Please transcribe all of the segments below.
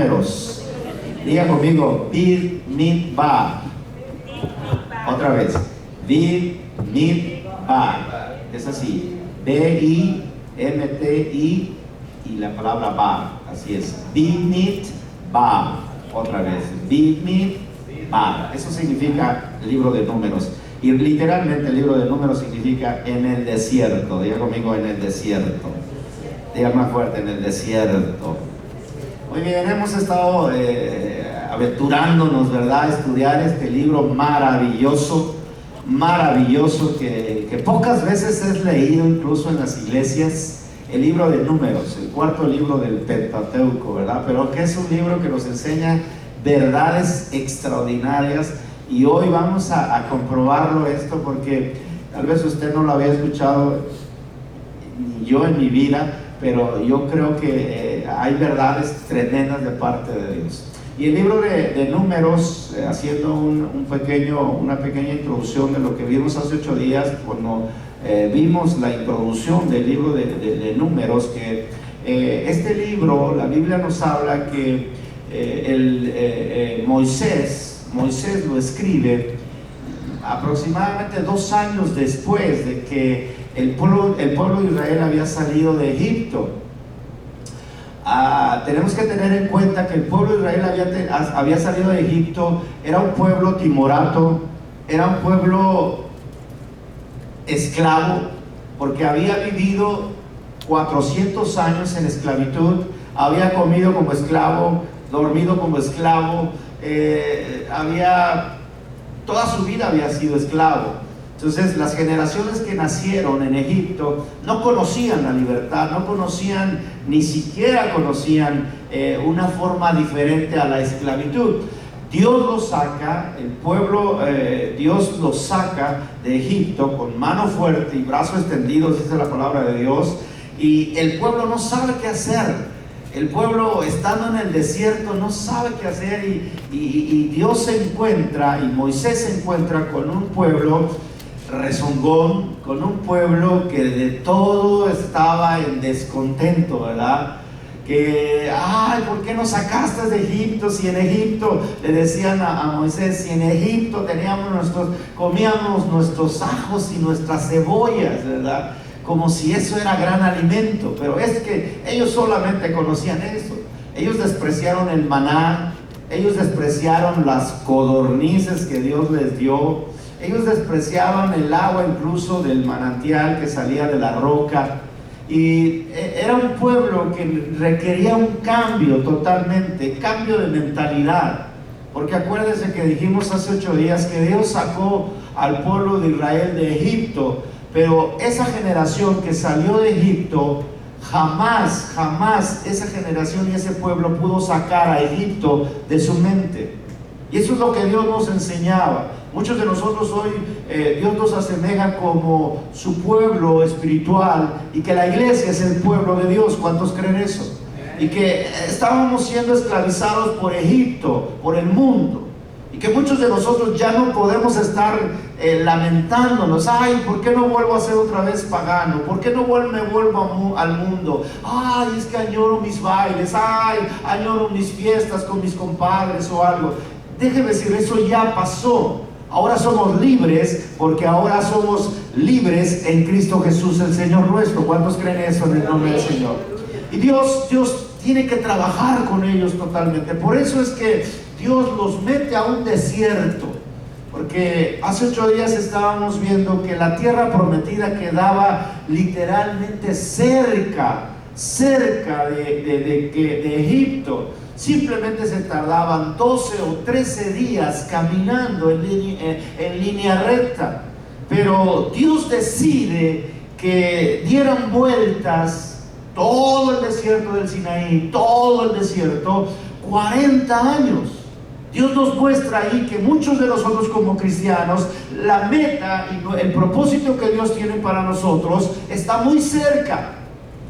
Números. Diga conmigo, Bid Midbar. Otra vez, Bid Midbar. Es así, B-I-M-T-I y la palabra Bar. Así es, Bid Midbar. Otra vez, Bid Midbar. Eso significa el libro de Números. Y literalmente el libro de Números significa en el desierto. Diga conmigo, en el desierto. Diga más fuerte, en el desierto. Muy bien, hemos estado aventurándonos, ¿verdad?, a estudiar este libro maravilloso, que pocas veces es leído incluso en las iglesias, el libro de Números, el cuarto libro del Pentateuco, ¿verdad? Pero que es un libro que nos enseña verdades extraordinarias, y hoy vamos a comprobarlo esto, porque tal vez usted no lo había escuchado, ni yo en mi vida, pero yo creo que hay verdades tremendas de parte de Dios. Y el libro de Números, haciendo una pequeña introducción de lo que vimos hace 8 días, cuando vimos la introducción del libro de Números, que este libro, la Biblia nos habla que Moisés lo escribe aproximadamente 2 años después de que el pueblo de Israel había salido de Egipto. Tenemos que tener en cuenta que el pueblo de Israel había salido de Egipto. Era un pueblo timorato, era un pueblo esclavo, porque había vivido 400 años en esclavitud, había comido como esclavo, dormido como esclavo, toda su vida había sido esclavo. Entonces las generaciones que nacieron en Egipto no conocían la libertad, ni siquiera conocían una forma diferente a la esclavitud. Dios los saca, Dios los saca de Egipto con mano fuerte y brazo extendido, dice la palabra de Dios, y el pueblo no sabe qué hacer. El pueblo, estando en el desierto, no sabe qué hacer, y Dios se encuentra, y Moisés se encuentra con un pueblo rezongón, con un pueblo que de todo estaba en descontento, ¿verdad? ¿Por qué nos sacaste de Egipto? Si en Egipto, le decían a Moisés, si en Egipto comíamos nuestros ajos y nuestras cebollas, ¿verdad? Como si eso era gran alimento. Pero es que ellos solamente conocían eso. Ellos despreciaron el maná, ellos despreciaron las codornices que Dios les dio, ellos despreciaban el agua incluso del manantial que salía de la roca. Y era un pueblo que requería un cambio totalmente, cambio de mentalidad. Porque acuérdense que dijimos hace 8 días que Dios sacó al pueblo de Israel de Egipto, pero esa generación que salió de Egipto, jamás esa generación y ese pueblo pudo sacar a Egipto de su mente. Y eso es lo que Dios nos enseñaba. Muchos de nosotros hoy, Dios nos asemeja como su pueblo espiritual, y que la iglesia es el pueblo de Dios. ¿Cuántos creen eso? Y que estábamos siendo esclavizados por Egipto, por el mundo, y que muchos de nosotros ya no podemos estar lamentándonos. ¿Por qué no vuelvo a ser otra vez pagano? ¿Por qué no me vuelvo al mundo? Es que añoro mis bailes, añoro mis fiestas con mis compadres o algo. Déjeme decir, eso ya pasó. Ahora somos libres, porque ahora somos libres en Cristo Jesús, el Señor nuestro. ¿Cuántos creen eso en el nombre del Señor? Y Dios tiene que trabajar con ellos totalmente. Por eso es que Dios los mete a un desierto, porque hace 8 días estábamos viendo que la tierra prometida quedaba literalmente cerca de Egipto. Simplemente se tardaban 12 o 13 días caminando en línea recta. Pero Dios decide que dieran vueltas todo el desierto del Sinaí, todo el desierto, 40 años. Dios nos muestra ahí que muchos de nosotros como cristianos, la meta y el propósito que Dios tiene para nosotros está muy cerca,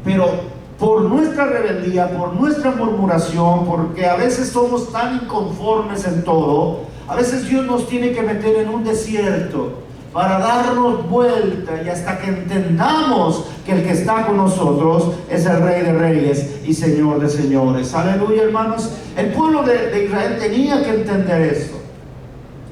pero por nuestra rebeldía, por nuestra murmuración, porque a veces somos tan inconformes en todo, a veces Dios nos tiene que meter en un desierto para darnos vuelta y hasta que entendamos que el que está con nosotros es el Rey de Reyes y Señor de Señores. Aleluya, hermanos. El pueblo de Israel tenía que entender esto.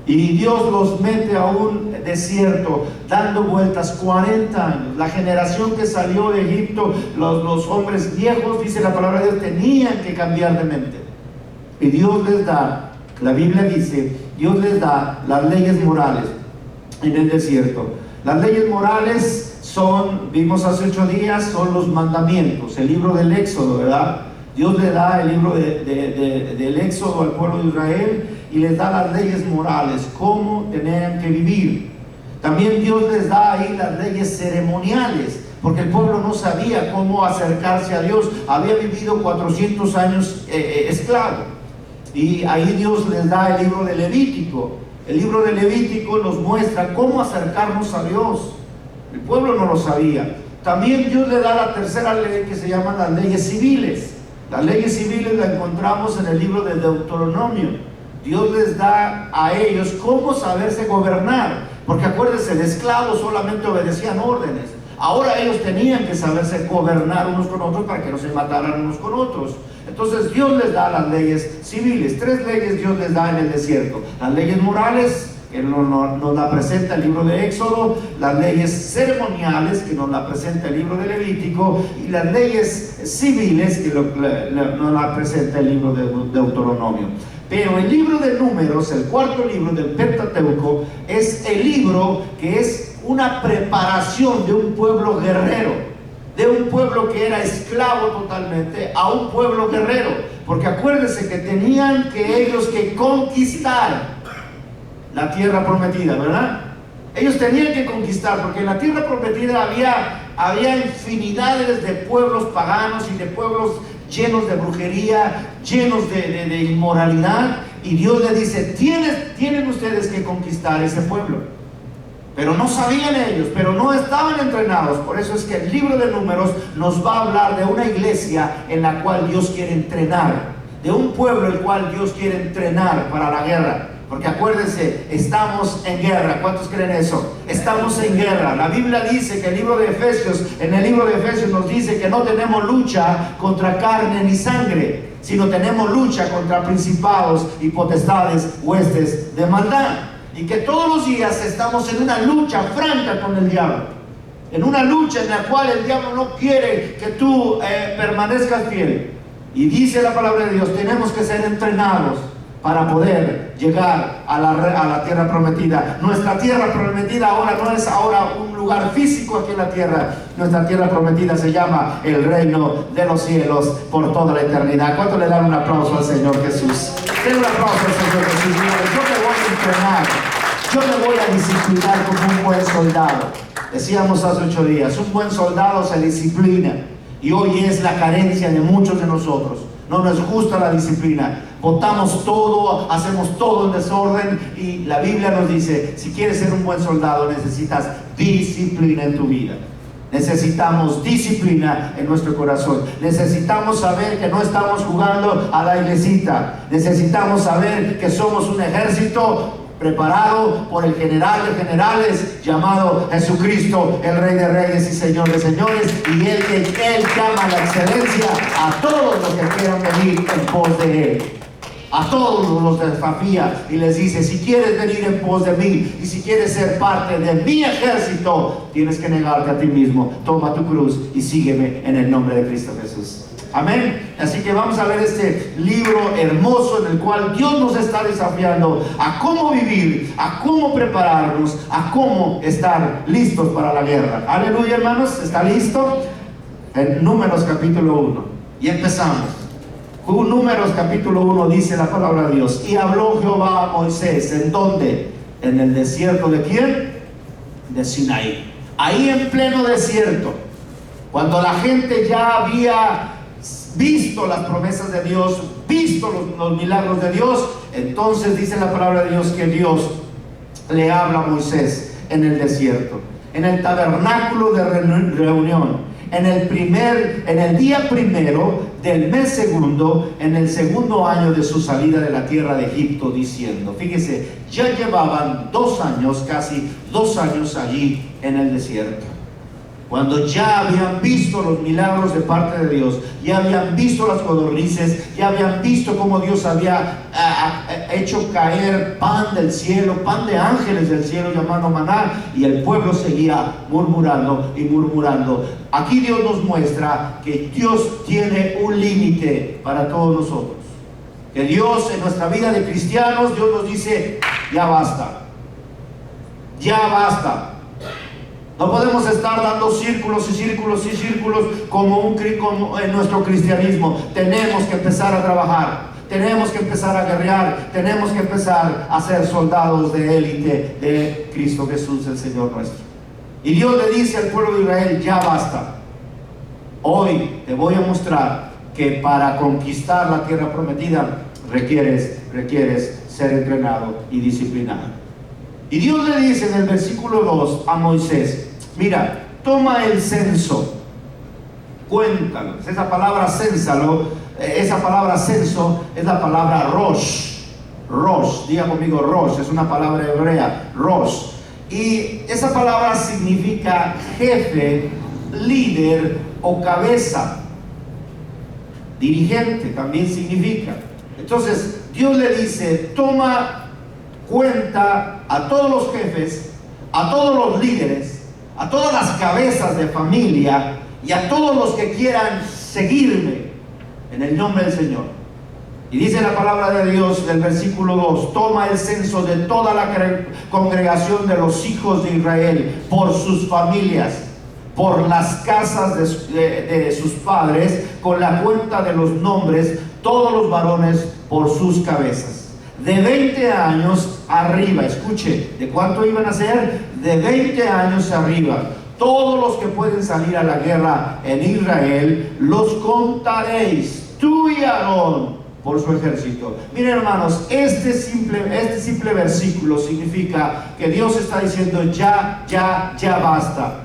Y Dios los mete a un desierto, dando vueltas 40 años. La generación que salió de Egipto, los hombres viejos, dice la palabra de Dios, tenían que cambiar de mente. Y Dios les da, la Biblia dice, Dios les da las leyes morales en el desierto. Las leyes morales son, vimos hace 8 días, son los mandamientos, el libro del Éxodo, ¿verdad? Dios le da el libro del Éxodo al pueblo de Israel y les da las leyes morales, cómo tenían que vivir. También Dios les da ahí las leyes ceremoniales, porque el pueblo no sabía cómo acercarse a Dios. Había vivido 400 años esclavo. Y ahí Dios les da el libro de Levítico. El libro de Levítico nos muestra cómo acercarnos a Dios. El pueblo no lo sabía. También Dios le da la tercera ley que se llaman las leyes civiles. Las leyes civiles las encontramos en el libro de Deuteronomio. Dios les da a ellos cómo saberse gobernar, porque acuérdense, de esclavos solamente obedecían órdenes. Ahora ellos tenían que saberse gobernar unos con otros para que no se mataran unos con otros. Entonces Dios les da las leyes civiles. 3 leyes Dios les da en el desierto: las leyes morales, que nos la presenta el libro de Éxodo; las leyes ceremoniales, que nos la presenta el libro de Levítico; y las leyes civiles, que nos la presenta el libro de Deuteronomio. Pero el libro de Números, el 4.º libro del Pentateuco, es el libro que es una preparación de un pueblo guerrero, de un pueblo que era esclavo totalmente, a un pueblo guerrero. Porque acuérdense que tenían que ellos que conquistar la tierra prometida, ¿verdad? Ellos tenían que conquistar, porque en la tierra prometida había infinidades de pueblos paganos y de pueblos llenos de brujería, llenos de inmoralidad. Y Dios le dice: tienen ustedes que conquistar ese pueblo. Pero no sabían ellos, pero no estaban entrenados. Por eso es que el libro de Números nos va a hablar de una iglesia en la cual Dios quiere entrenar, de un pueblo el cual Dios quiere entrenar para la guerra. Porque acuérdense, estamos en guerra. ¿Cuántos creen eso? Estamos en guerra. La Biblia dice que en el libro de Efesios nos dice que no tenemos lucha contra carne ni sangre, sino tenemos lucha contra principados y potestades, huestes de maldad. Y que todos los días estamos en una lucha franca con el diablo, en una lucha en la cual el diablo no quiere que tú permanezcas fiel. Y dice la palabra de Dios: tenemos que ser entrenados para poder llegar a la tierra prometida. Nuestra tierra prometida ahora no es un lugar físico aquí en la tierra. Nuestra tierra prometida se llama el reino de los cielos por toda la eternidad. ¿Cuánto le dan un aplauso al Señor Jesús? Den un aplauso al Señor Jesús. Yo me voy a entrenar, yo me voy a disciplinar como un buen soldado. Decíamos hace 8 días, un buen soldado se disciplina, y hoy es la carencia de muchos de nosotros. No nos gusta la disciplina, botamos todo, hacemos todo en desorden. Y la Biblia nos dice: si quieres ser un buen soldado, necesitas disciplina en tu vida. Necesitamos disciplina en nuestro corazón. Necesitamos saber que no estamos jugando a la iglesita. Necesitamos saber que somos un ejército preparado por el general de generales llamado Jesucristo, el Rey de Reyes y Señor de Señores. Y Él llama a la excelencia a todos los que quieran venir en pos de Él. A todos los desafía y les dice: si quieres venir en pos de mí y si quieres ser parte de mi ejército, tienes que negarte a ti mismo, toma tu cruz y sígueme en el nombre de Cristo Jesús. Amén. Así que vamos a ver este libro hermoso en el cual Dios nos está desafiando a cómo vivir, a cómo prepararnos, a cómo estar listos para la guerra. Aleluya, hermanos. ¿Está listo? En Números capítulo 1. Y empezamos. Números capítulo 1 dice la palabra de Dios: y habló Jehová a Moisés. ¿En dónde? En el desierto. ¿De quién? De Sinaí. Ahí en pleno desierto, cuando la gente ya había visto las promesas de Dios, visto los milagros de Dios, entonces dice la palabra de Dios que Dios le habla a Moisés en el desierto, en el tabernáculo de reunión. en el día primero del mes segundo, en el segundo año de su salida de la tierra de Egipto, diciendo, fíjese, ya llevaban 2 años, casi 2 años allí en el desierto. Cuando ya habían visto los milagros de parte de Dios, ya habían visto las codornices, ya habían visto cómo Dios había hecho caer pan del cielo, pan de ángeles del cielo llamado maná, y el pueblo seguía murmurando y murmurando. Aquí Dios nos muestra que Dios tiene un límite para todos nosotros. Que Dios en nuestra vida de cristianos, Dios nos dice, ya basta, ya basta. No podemos estar dando círculos y círculos y círculos como en nuestro cristianismo. Tenemos que empezar a trabajar, tenemos que empezar a guerrear, tenemos que empezar a ser soldados de élite de Cristo Jesús, el Señor nuestro. Y Dios le dice al pueblo de Israel, ya basta. Hoy te voy a mostrar que para conquistar la tierra prometida requieres ser entrenado y disciplinado. Y Dios le dice en el versículo 2 a Moisés, mira, toma el censo, cuéntalo. Esa palabra censo es la palabra rosh. Rosh, diga conmigo rosh, es una palabra hebrea, rosh. Y esa palabra significa jefe, líder o cabeza. Dirigente también significa. Entonces Dios le dice, toma cuenta a todos los jefes, a todos los líderes, a todas las cabezas de familia y a todos los que quieran seguirme en el nombre del Señor. Y dice la palabra de Dios del versículo 2, toma el censo de toda la congregación de los hijos de Israel por sus familias, por las casas de sus padres, con la cuenta de los nombres, todos los varones por sus cabezas. De 20 años arriba, escuche, ¿de cuánto iban a ser? De 20 años arriba. Todos los que pueden salir a la guerra en Israel, los contaréis, tú y Aarón, por su ejército. Miren, hermanos, este simple versículo significa que Dios está diciendo, ya basta.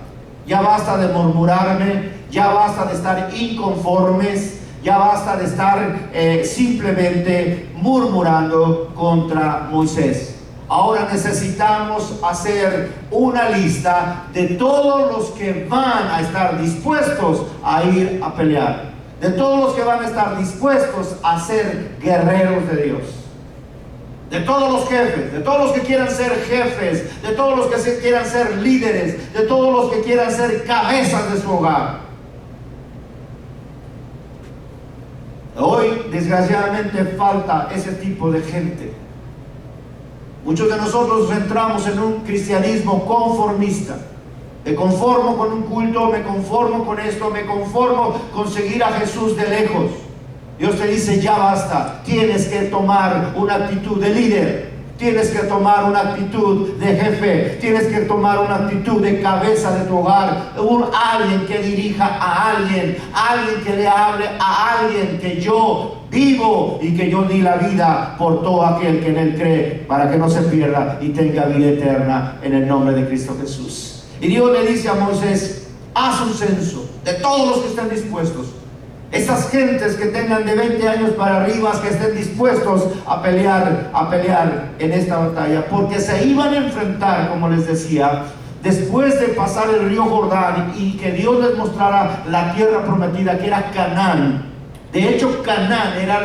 Ya basta de murmurarme, ya basta de estar inconformes, ya basta de estar simplemente murmurando contra Moisés. Ahora necesitamos hacer una lista de todos los que van a estar dispuestos a ir a pelear, de todos los que van a estar dispuestos a ser guerreros de Dios, de todos los jefes, de todos los que quieran ser jefes, de todos los que quieran ser líderes, de todos los que quieran ser cabezas de su hogar. Hoy, desgraciadamente, falta ese tipo de gente. Muchos de nosotros entramos en un cristianismo conformista. Me conformo con un culto, me conformo con esto, me conformo con seguir a Jesús de lejos. Dios te dice, ya basta. Tienes que tomar una actitud de líder. Tienes que tomar una actitud de jefe, tienes que tomar una actitud de cabeza de tu hogar, alguien que dirija a alguien que le hable a alguien, que yo vivo y que yo di la vida por todo aquel que en él cree, para que no se pierda y tenga vida eterna en el nombre de Cristo Jesús. Y Dios le dice a Moisés, haz un censo de todos los que estén dispuestos. Esas gentes que tengan de 20 años para arriba, que estén dispuestos a pelear en esta batalla, porque se iban a enfrentar, como les decía, después de pasar el río Jordán y que Dios les mostrara la tierra prometida, que era Canaán. De hecho, Canaán era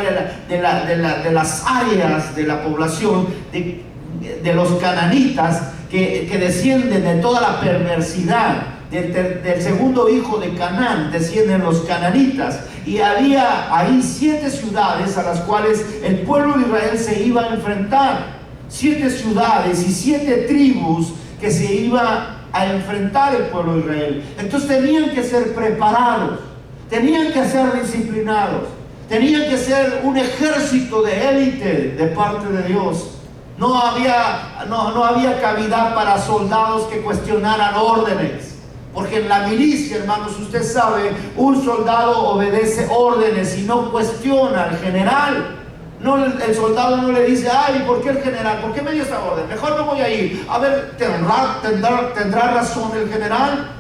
de las áreas de la población de los cananitas que descienden de toda la perversidad. Del segundo hijo de Canaán descienden los cananitas, y había ahí 7 ciudades a las cuales el pueblo de Israel se iba a enfrentar. 7 ciudades y 7 tribus que se iba a enfrentar el pueblo de Israel. Entonces tenían que ser preparados, tenían que ser disciplinados, tenían que ser un ejército de élite de parte de Dios. No había cavidad para soldados que cuestionaran órdenes. Porque en la milicia, hermanos, usted sabe, un soldado obedece órdenes y no cuestiona al general. El soldado no le dice, ay, ¿por qué el general? ¿Por qué me dio esta orden? Mejor no voy a ir. A ver, ¿tendrá razón el general?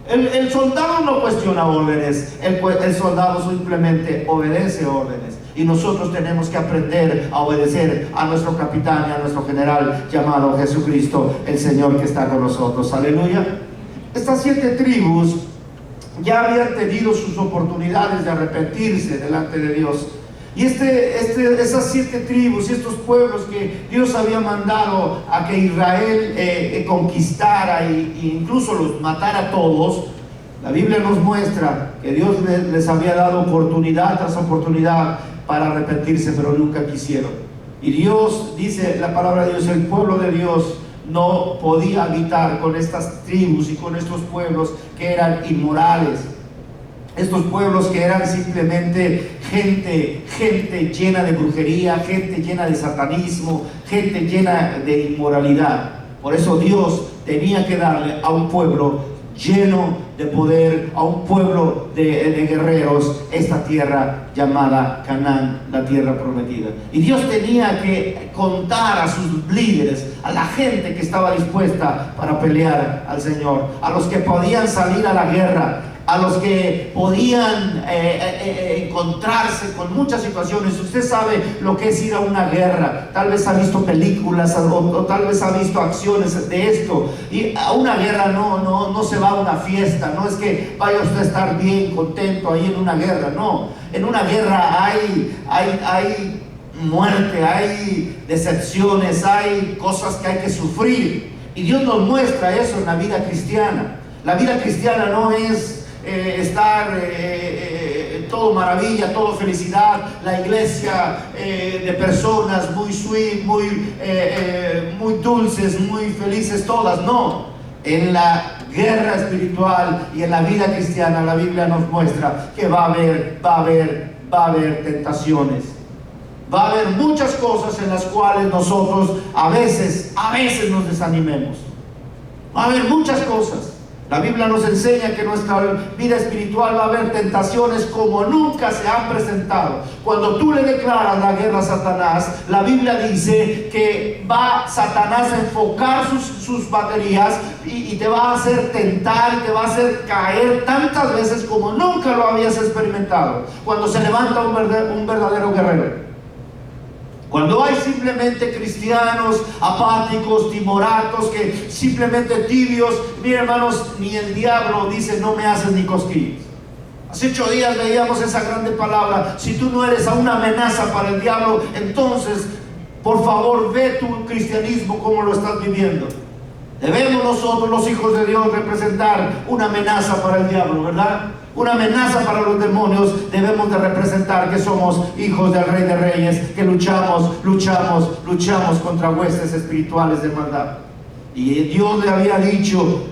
El soldado no cuestiona órdenes, el soldado simplemente obedece órdenes. Y nosotros tenemos que aprender a obedecer a nuestro capitán y a nuestro general llamado Jesucristo, el Señor que está con nosotros. Aleluya. Estas 7 tribus ya habían tenido sus oportunidades de arrepentirse delante de Dios. Y esas 7 tribus y estos pueblos que Dios había mandado a que Israel conquistara e incluso los matara a todos, la Biblia nos muestra que Dios les había dado oportunidad tras oportunidad para arrepentirse, pero nunca quisieron. Y Dios, dice la palabra de Dios, el pueblo de Dios no podía habitar con estas tribus y con estos pueblos que eran inmorales. Estos pueblos que eran simplemente gente llena de brujería, gente llena de satanismo, gente llena de inmoralidad. Por eso Dios tenía que darle a un pueblo lleno de poder, a un pueblo de guerreros, esta tierra llamada Canaán, la tierra prometida. Y Dios tenía que contar a sus líderes, a la gente que estaba dispuesta para pelear al Señor, a los que podían salir a la guerra, a los que podían encontrarse con muchas situaciones. Usted sabe lo que es ir a una guerra, tal vez ha visto películas o tal vez ha visto acciones de esto. Y a una guerra no se va a una fiesta, no es que vaya usted a estar bien contento ahí en una guerra, no. En una guerra hay muerte, hay decepciones, hay cosas que hay que sufrir. Y Dios nos muestra eso en la vida cristiana. La vida cristiana no es estar todo maravilla, todo felicidad, la iglesia de personas muy sweet, muy dulces, muy felices todas. No, en la guerra espiritual y en la vida cristiana la Biblia nos muestra que va a haber tentaciones. Va a haber muchas cosas en las cuales nosotros a veces nos desanimemos. Va a haber muchas cosas. La Biblia nos enseña que en nuestra vida espiritual va a haber tentaciones como nunca se han presentado. Cuando tú le declaras la guerra a Satanás, la Biblia dice que va Satanás a enfocar sus baterías y te va a hacer tentar, te va a hacer caer tantas veces como nunca lo habías experimentado. Cuando se levanta un verdadero guerrero. Cuando hay simplemente cristianos apáticos, timoratos, que simplemente tibios, miren hermanos, ni el diablo dice no me haces ni cosquillas. Hace 8 días leíamos esa grande palabra: si tú no eres una amenaza para el diablo, entonces por favor ve tu cristianismo como lo estás viviendo. Debemos nosotros, los hijos de Dios, representar una amenaza para el diablo, ¿verdad? Una amenaza para los demonios. Debemos de representar que somos hijos del Rey de Reyes, que luchamos contra huestes espirituales de maldad. Y Dios le había dicho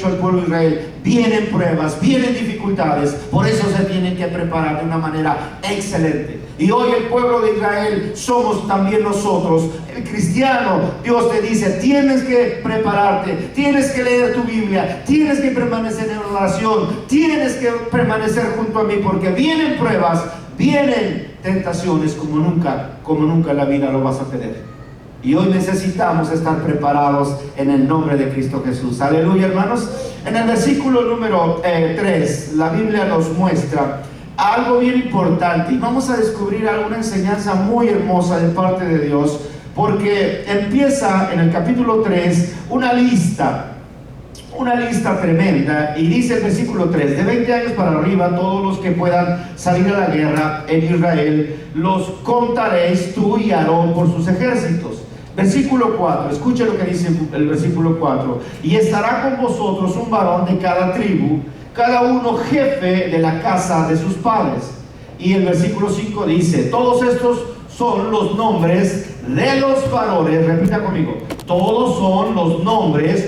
al pueblo de Israel: vienen pruebas, vienen dificultades, por eso se tienen que preparar de una manera excelente. Y hoy el pueblo de Israel somos también nosotros. El cristiano, Dios te dice: tienes que prepararte, tienes que leer tu Biblia, tienes que permanecer en oración, tienes que permanecer junto a mí, porque vienen pruebas, vienen tentaciones como nunca en la vida lo vas a tener. Y hoy necesitamos estar preparados en el nombre de Cristo Jesús. Aleluya, hermanos. En el versículo número 3, la Biblia nos muestra algo bien importante, y vamos a descubrir alguna enseñanza muy hermosa de parte de Dios, porque empieza en el capítulo 3 una lista tremenda, y dice el versículo 3: de 20 años para arriba, todos los que puedan salir a la guerra en Israel, los contaréis tú y Aarón por sus ejércitos. Versículo 4, escuche lo que dice el versículo 4: y estará con vosotros un varón de cada tribu, cada uno jefe de la casa de sus padres. Y el versículo 5 dice: todos estos son los nombres de los varones. Repita conmigo: todos estos son los nombres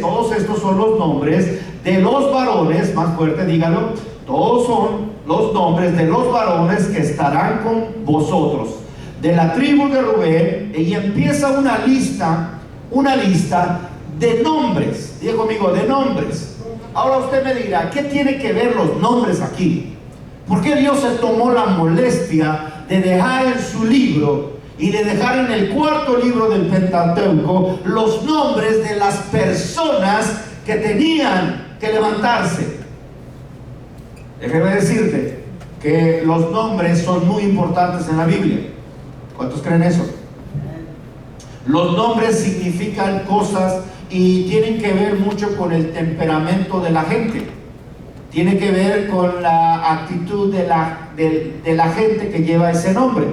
de los varones. Más fuerte, dígalo: todos son los nombres de los varones que estarán con vosotros, de la tribu de Rubén. Y empieza una lista de nombres. Diga conmigo: de nombres. Ahora usted me dirá: ¿qué tiene que ver los nombres aquí? ¿Por qué Dios se tomó la molestia de dejar en su libro y de dejar en el 4.º libro del Pentateuco los nombres de las personas que tenían que levantarse? Déjame decirte que los nombres son muy importantes en la Biblia. ¿Cuántos creen eso? Los nombres significan cosas y tienen que ver mucho con el temperamento de la gente. Tiene que ver con la actitud de la gente que lleva ese nombre.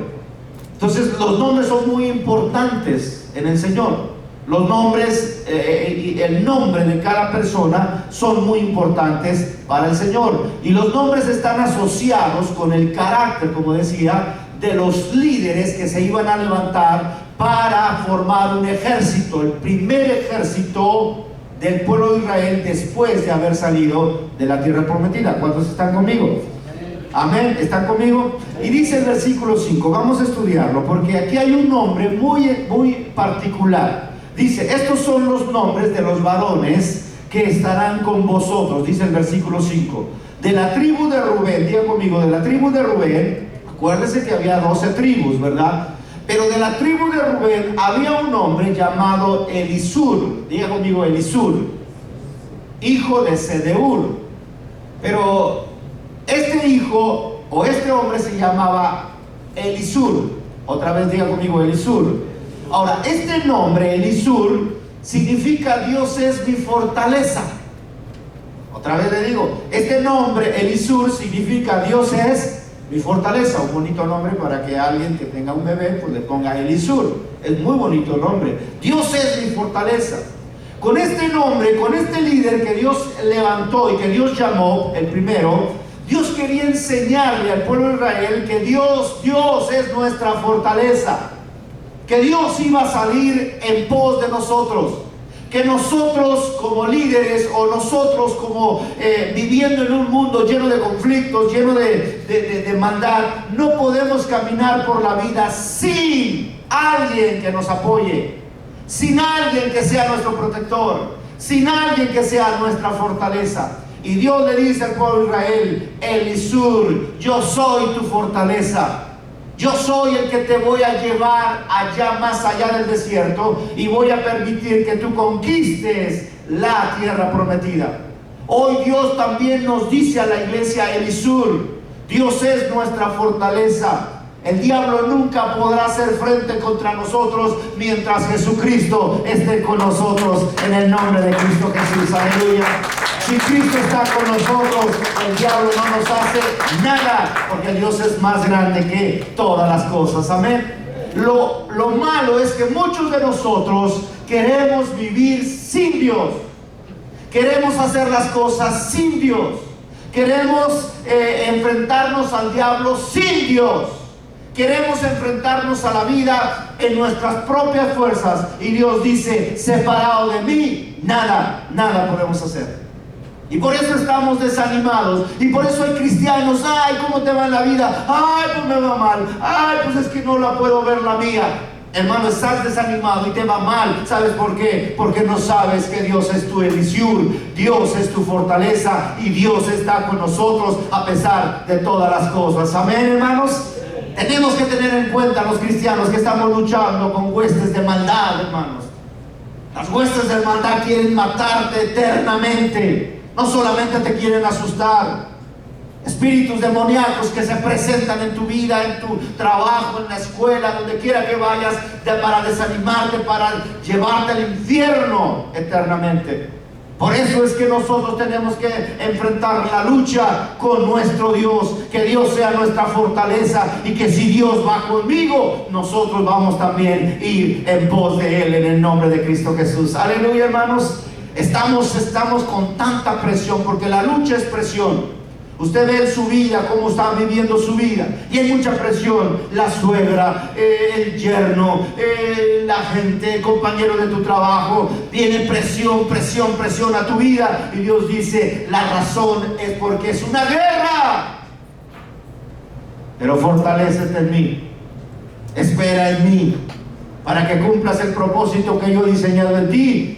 Entonces los nombres son muy importantes en el Señor. Los nombres y el nombre de cada persona son muy importantes para el Señor. Y los nombres están asociados con el carácter, como decía, de los líderes que se iban a levantar para formar un ejército, el primer ejército del pueblo de Israel después de haber salido de la tierra prometida. ¿Cuántos están conmigo? Amén, ¿están conmigo? Y dice el versículo 5, vamos a estudiarlo, porque aquí hay un nombre muy particular. Dice, estos son los nombres de los varones que estarán con vosotros, dice el versículo 5. De la tribu de Rubén, diga conmigo, de la tribu de Rubén, acuérdense que había 12 tribus, ¿verdad? Pero de la tribu de Rubén había un hombre llamado Elisur, diga conmigo Elisur, hijo de Sedeur. Pero este hijo o este hombre se llamaba Elisur. Otra vez diga conmigo Elisur. Ahora, este nombre Elisur significa Dios es mi fortaleza. Otra vez le digo, este nombre Elisur significa Dios es mi fortaleza. Un bonito nombre para que alguien que tenga un bebé pues le ponga Elisur. Es muy bonito el nombre. Dios es mi fortaleza. Con este nombre, con este líder que Dios levantó y que Dios llamó, el primero, Dios quería enseñarle al pueblo de Israel que Dios es nuestra fortaleza, que Dios iba a salir en pos de nosotros, que nosotros como líderes o nosotros como viviendo en un mundo lleno de conflictos, lleno de maldad, no podemos caminar por la vida sin alguien que nos apoye, sin alguien que sea nuestro protector, sin alguien que sea nuestra fortaleza. Y Dios le dice al pueblo de Israel, Elisur, yo soy tu fortaleza. Yo soy el que te voy a llevar allá, más allá del desierto, y voy a permitir que tú conquistes la tierra prometida. Hoy Dios también nos dice a la iglesia Elisur, Dios es nuestra fortaleza. El diablo nunca podrá hacer frente contra nosotros mientras Jesucristo esté con nosotros, en el nombre de Cristo Jesús. Aleluya. Si Cristo está con nosotros, el diablo no nos hace nada, porque Dios es más grande que todas las cosas. Amén. Lo malo es que muchos de nosotros queremos vivir sin Dios. Queremos hacer las cosas sin Dios. Queremos enfrentarnos al diablo sin Dios. Queremos enfrentarnos a la vida en nuestras propias fuerzas. Y Dios dice, separado de mí, nada podemos hacer. Y por eso estamos desanimados. Y por eso hay cristianos, ay, ¿cómo te va en la vida? Ay, pues me va mal. Ay, pues es que no la puedo ver la mía. Hermano, estás desanimado y te va mal. ¿Sabes por qué? Porque no sabes que Dios es tu Elisur, Dios es tu fortaleza y Dios está con nosotros a pesar de todas las cosas. Amén, hermanos. Tenemos que tener en cuenta los cristianos que estamos luchando con huestes de maldad, hermanos. Las huestes de maldad quieren matarte eternamente. No solamente te quieren asustar. Espíritus demoníacos que se presentan en tu vida, en tu trabajo, en la escuela, donde quiera que vayas, para desanimarte, para llevarte al infierno eternamente. Por eso es que nosotros tenemos que enfrentar la lucha con nuestro Dios, que Dios sea nuestra fortaleza y que si Dios va conmigo, nosotros vamos también a ir en pos de Él en el nombre de Cristo Jesús. Aleluya, hermanos. Estamos con tanta presión, porque la lucha es presión. Usted ve en su vida cómo está viviendo su vida y hay mucha presión. La suegra, el yerno, la gente, el compañero de tu trabajo. Viene presión a tu vida. Y Dios dice, la razón es porque es una guerra. Pero fortalécete en mí. Espera en mí para que cumplas el propósito que yo he diseñado en ti.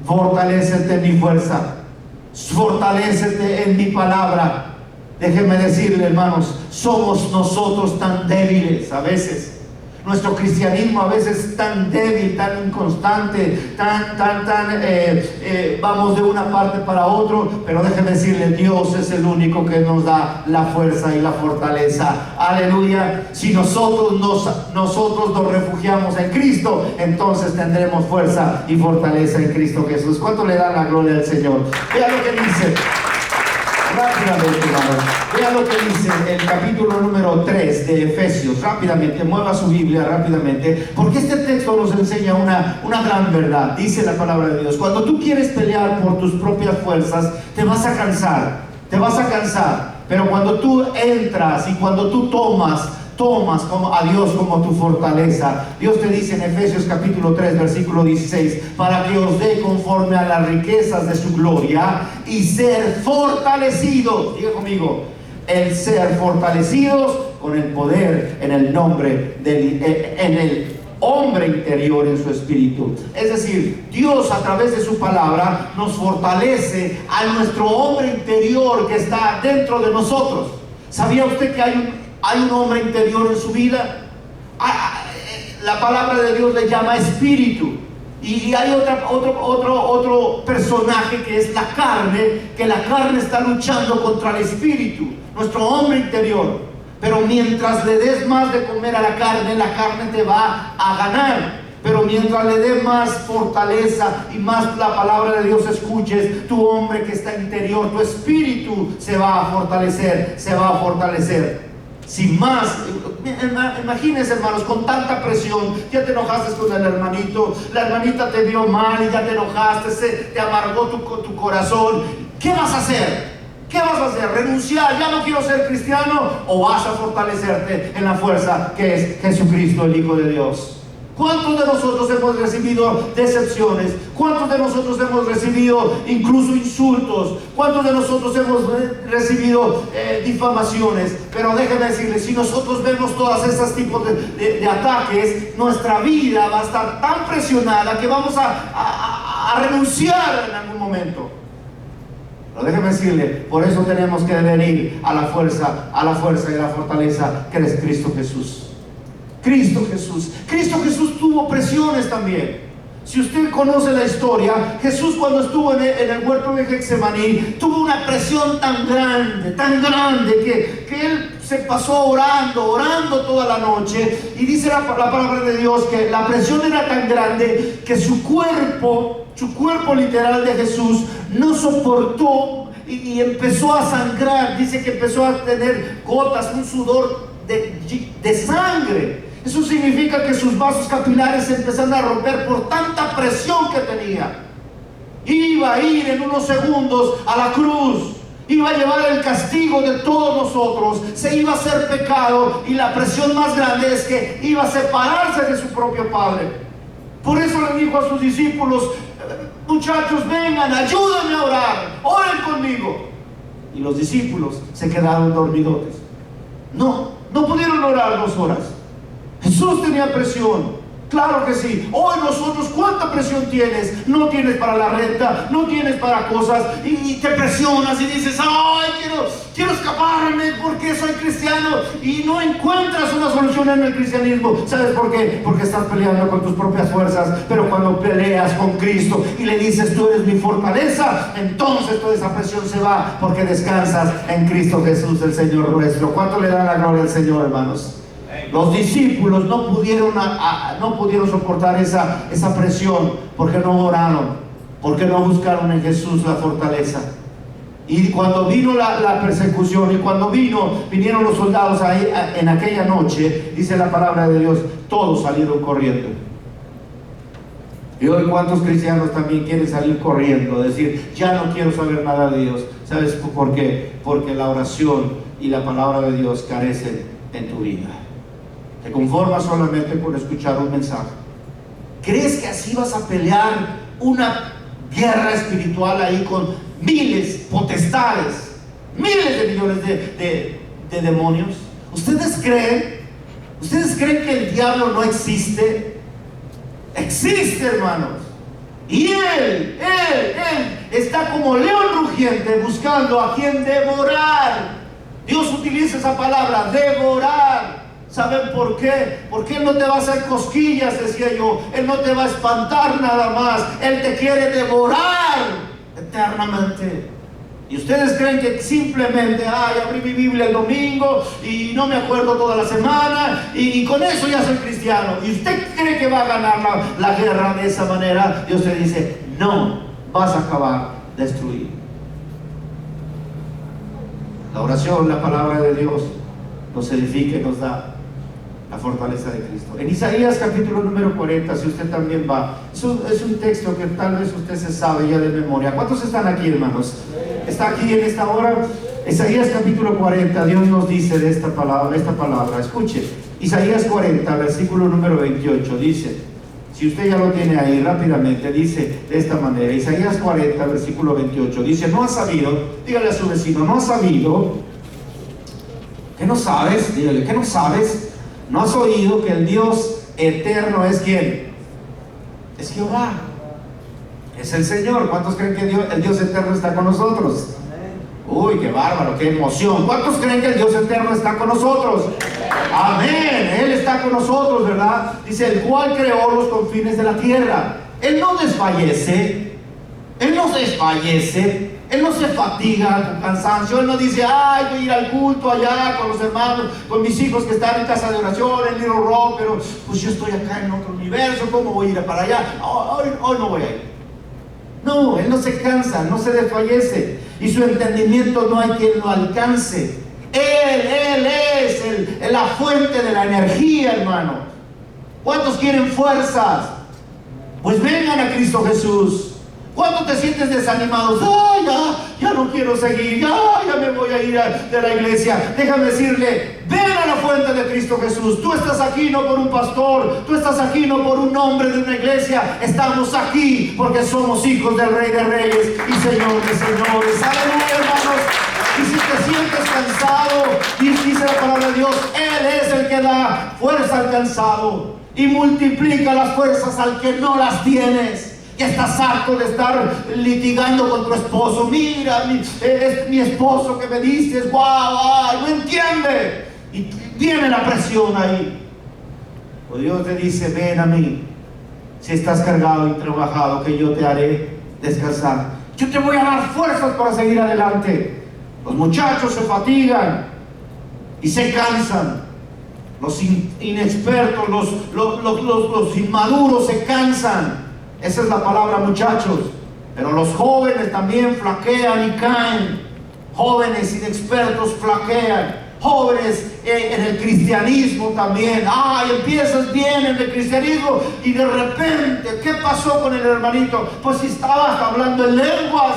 Fortalécete en mi fuerza. Fortalécete en mi palabra. Déjenme decirle, hermanos, somos nosotros tan débiles a veces. Nuestro cristianismo a veces es tan débil, tan inconstante, vamos de una parte para otro, pero déjeme decirle, Dios es el único que nos da la fuerza y la fortaleza. Aleluya. Si nosotros nos refugiamos en Cristo, entonces tendremos fuerza y fortaleza en Cristo Jesús. ¿Cuánto le da la gloria al Señor? Vea lo que dice rápidamente, hermano. Vea lo que dice el capítulo número 3 de Efesios. Rápidamente, mueva su Biblia rápidamente, porque este texto nos enseña una gran verdad. Dice la palabra de Dios: cuando tú quieres pelear por tus propias fuerzas, te vas a cansar, pero cuando tú entras y cuando tú tomas a Dios como tu fortaleza, Dios te dice en Efesios capítulo 3 versículo 16: para que os dé conforme a las riquezas de su gloria y ser fortalecidos. Diga conmigo: el ser fortalecidos con el poder en el nombre en el hombre interior, en su espíritu. Es decir, Dios a través de su palabra nos fortalece a nuestro hombre interior que está dentro de nosotros. ¿Sabía usted que hay un hombre interior en su vida? La palabra de Dios le llama espíritu. Y hay otro personaje que es la carne, que la carne está luchando contra el espíritu, nuestro hombre interior. Pero mientras le des más de comer a la carne te va a ganar. Pero mientras le des más fortaleza y más la palabra de Dios escuches, tu hombre que está interior, tu espíritu se va a fortalecer. Sin más, imagínense, hermanos, con tanta presión, ya te enojaste con el hermanito, la hermanita te vio mal y ya te enojaste, te amargó tu corazón. ¿Qué vas a hacer? ¿Renunciar? ¿Ya no quiero ser cristiano? ¿O vas a fortalecerte en la fuerza que es Jesucristo, el Hijo de Dios? ¿Cuántos de nosotros hemos recibido decepciones? ¿Cuántos de nosotros hemos recibido incluso insultos? ¿Cuántos de nosotros hemos recibido difamaciones? Pero déjenme decirles, si nosotros vemos todos esos tipos de ataques, nuestra vida va a estar tan presionada que vamos a renunciar en algún momento. Pero déjeme decirle, por eso tenemos que venir a la fuerza y a la fortaleza que es Cristo Jesús. Cristo Jesús tuvo presiones también. Si usted conoce la historia, Jesús cuando estuvo en el huerto de Getsemaní tuvo una presión tan grande que él se pasó orando toda la noche. Y dice la palabra de Dios que la presión era tan grande que su cuerpo literal de Jesús no soportó y empezó a sangrar. Dice que empezó a tener gotas, un sudor de sangre. Eso significa que sus vasos capilares se empezaron a romper por tanta presión que tenía. Iba a ir en unos segundos a la cruz, iba a llevar el castigo de todos nosotros, se iba a hacer pecado, y la presión más grande es que iba a separarse de su propio Padre. Por eso le dijo a sus discípulos: muchachos, vengan, ayúdenme a orar, oren conmigo. Y los discípulos se quedaron dormidotes. No pudieron orar 2 horas. Jesús tenía presión, claro que sí. Hoy nosotros, ¿cuánta presión tienes? No tienes para la renta, no tienes para cosas, y te presionas y dices: ay, quiero escaparme porque soy cristiano, y no encuentras una solución en el cristianismo. ¿Sabes por qué? Porque estás peleando con tus propias fuerzas. Pero cuando peleas con Cristo y le dices: tú eres mi fortaleza, entonces toda esa presión se va, porque descansas en Cristo Jesús, el Señor nuestro. ¿Cuánto le da la gloria al Señor, hermanos? Los discípulos no pudieron soportar esa presión, porque no oraron, porque no buscaron en Jesús la fortaleza. Y cuando vino la persecución, y cuando vinieron los soldados ahí en aquella noche, dice la palabra de Dios, todos salieron corriendo. Y hoy, ¿cuántos cristianos también quieren salir corriendo? Decir: ya no quiero saber nada de Dios. ¿Sabes por qué? Porque la oración y la palabra de Dios carecen en tu vida. Te conformas solamente con escuchar un mensaje. ¿Crees que así vas a pelear una guerra espiritual ahí con miles, potestades, miles de millones de demonios? ¿Ustedes creen que el diablo no existe? Existe, hermanos. Y él está como león rugiente buscando a quien devorar. Dios utiliza esa palabra, devorar. ¿Saben por qué? Porque Él no te va a hacer cosquillas, decía yo. Él no te va a espantar nada más. Él te quiere devorar eternamente. Y ustedes creen que simplemente, abrí mi Biblia el domingo y no me acuerdo toda la semana y con eso ya soy cristiano. Y usted cree que va a ganar la guerra de esa manera. Dios te dice, no, vas a acabar destruido. La oración, la palabra de Dios, nos edifica y nos da la fortaleza de Cristo. En Isaías capítulo número 40, si usted también va, es un texto que tal vez usted se sabe ya de memoria. ¿Cuántos están aquí, hermanos? ¿Está aquí en esta hora? Isaías capítulo 40, Dios nos dice de esta palabra. Escuche, Isaías 40, versículo número 28, dice, si usted ya lo tiene ahí rápidamente, dice de esta manera, Isaías 40, versículo 28, dice, no has sabido, dígale a su vecino, no has sabido, ¿qué no sabes? Dígale, ¿qué no sabes? ¿No has oído que el Dios eterno es quién? Es Jehová. Es el Señor. ¿Cuántos creen que el Dios eterno está con nosotros? Uy, qué bárbaro, qué emoción. ¿Cuántos creen que el Dios eterno está con nosotros? Amén. Él está con nosotros, ¿verdad? Dice, el cual creó los confines de la tierra. Él no desfallece. Él no desfallece. Él no se fatiga con cansancio. Él no dice, voy a ir al culto allá con los hermanos, con mis hijos que están en casa de oración, en Little Rock, pero pues yo estoy acá en otro universo, ¿cómo voy a ir para allá? Hoy no voy a ir. No, Él no se cansa, no se desfallece, y su entendimiento no hay quien lo alcance. Él es la fuente de la energía, hermano. ¿Cuántos quieren fuerzas? Pues vengan a Cristo Jesús. ¿Cuándo te sientes desanimado? Ya no quiero seguir, ya me voy a ir de la iglesia. Déjame decirle, ven a la fuente de Cristo Jesús. Tú estás aquí no por un pastor, tú estás aquí no por un hombre de una iglesia. Estamos aquí porque somos hijos del Rey de Reyes y Señor de Señores. Aleluya, hermanos. Y si te sientes cansado, dice la palabra de Dios, Él es el que da fuerza al cansado y multiplica las fuerzas al que no las tienes. Que estás harto de estar litigando con tu esposo. Mira, es mi esposo que me dices, no entiende. Y viene la presión ahí. O Dios te dice, ven a mí. Si estás cargado y trabajado, que yo te haré descansar. Yo te voy a dar fuerzas para seguir adelante. Los muchachos se fatigan y se cansan. Los inexpertos, los inmaduros se cansan. Esa es la palabra, muchachos. Pero los jóvenes también flaquean y caen. Jóvenes inexpertos flaquean. Jóvenes en el cristianismo también. Empiezas bien en el cristianismo y de repente, ¿qué pasó con el hermanito? Pues si estabas hablando en lenguas.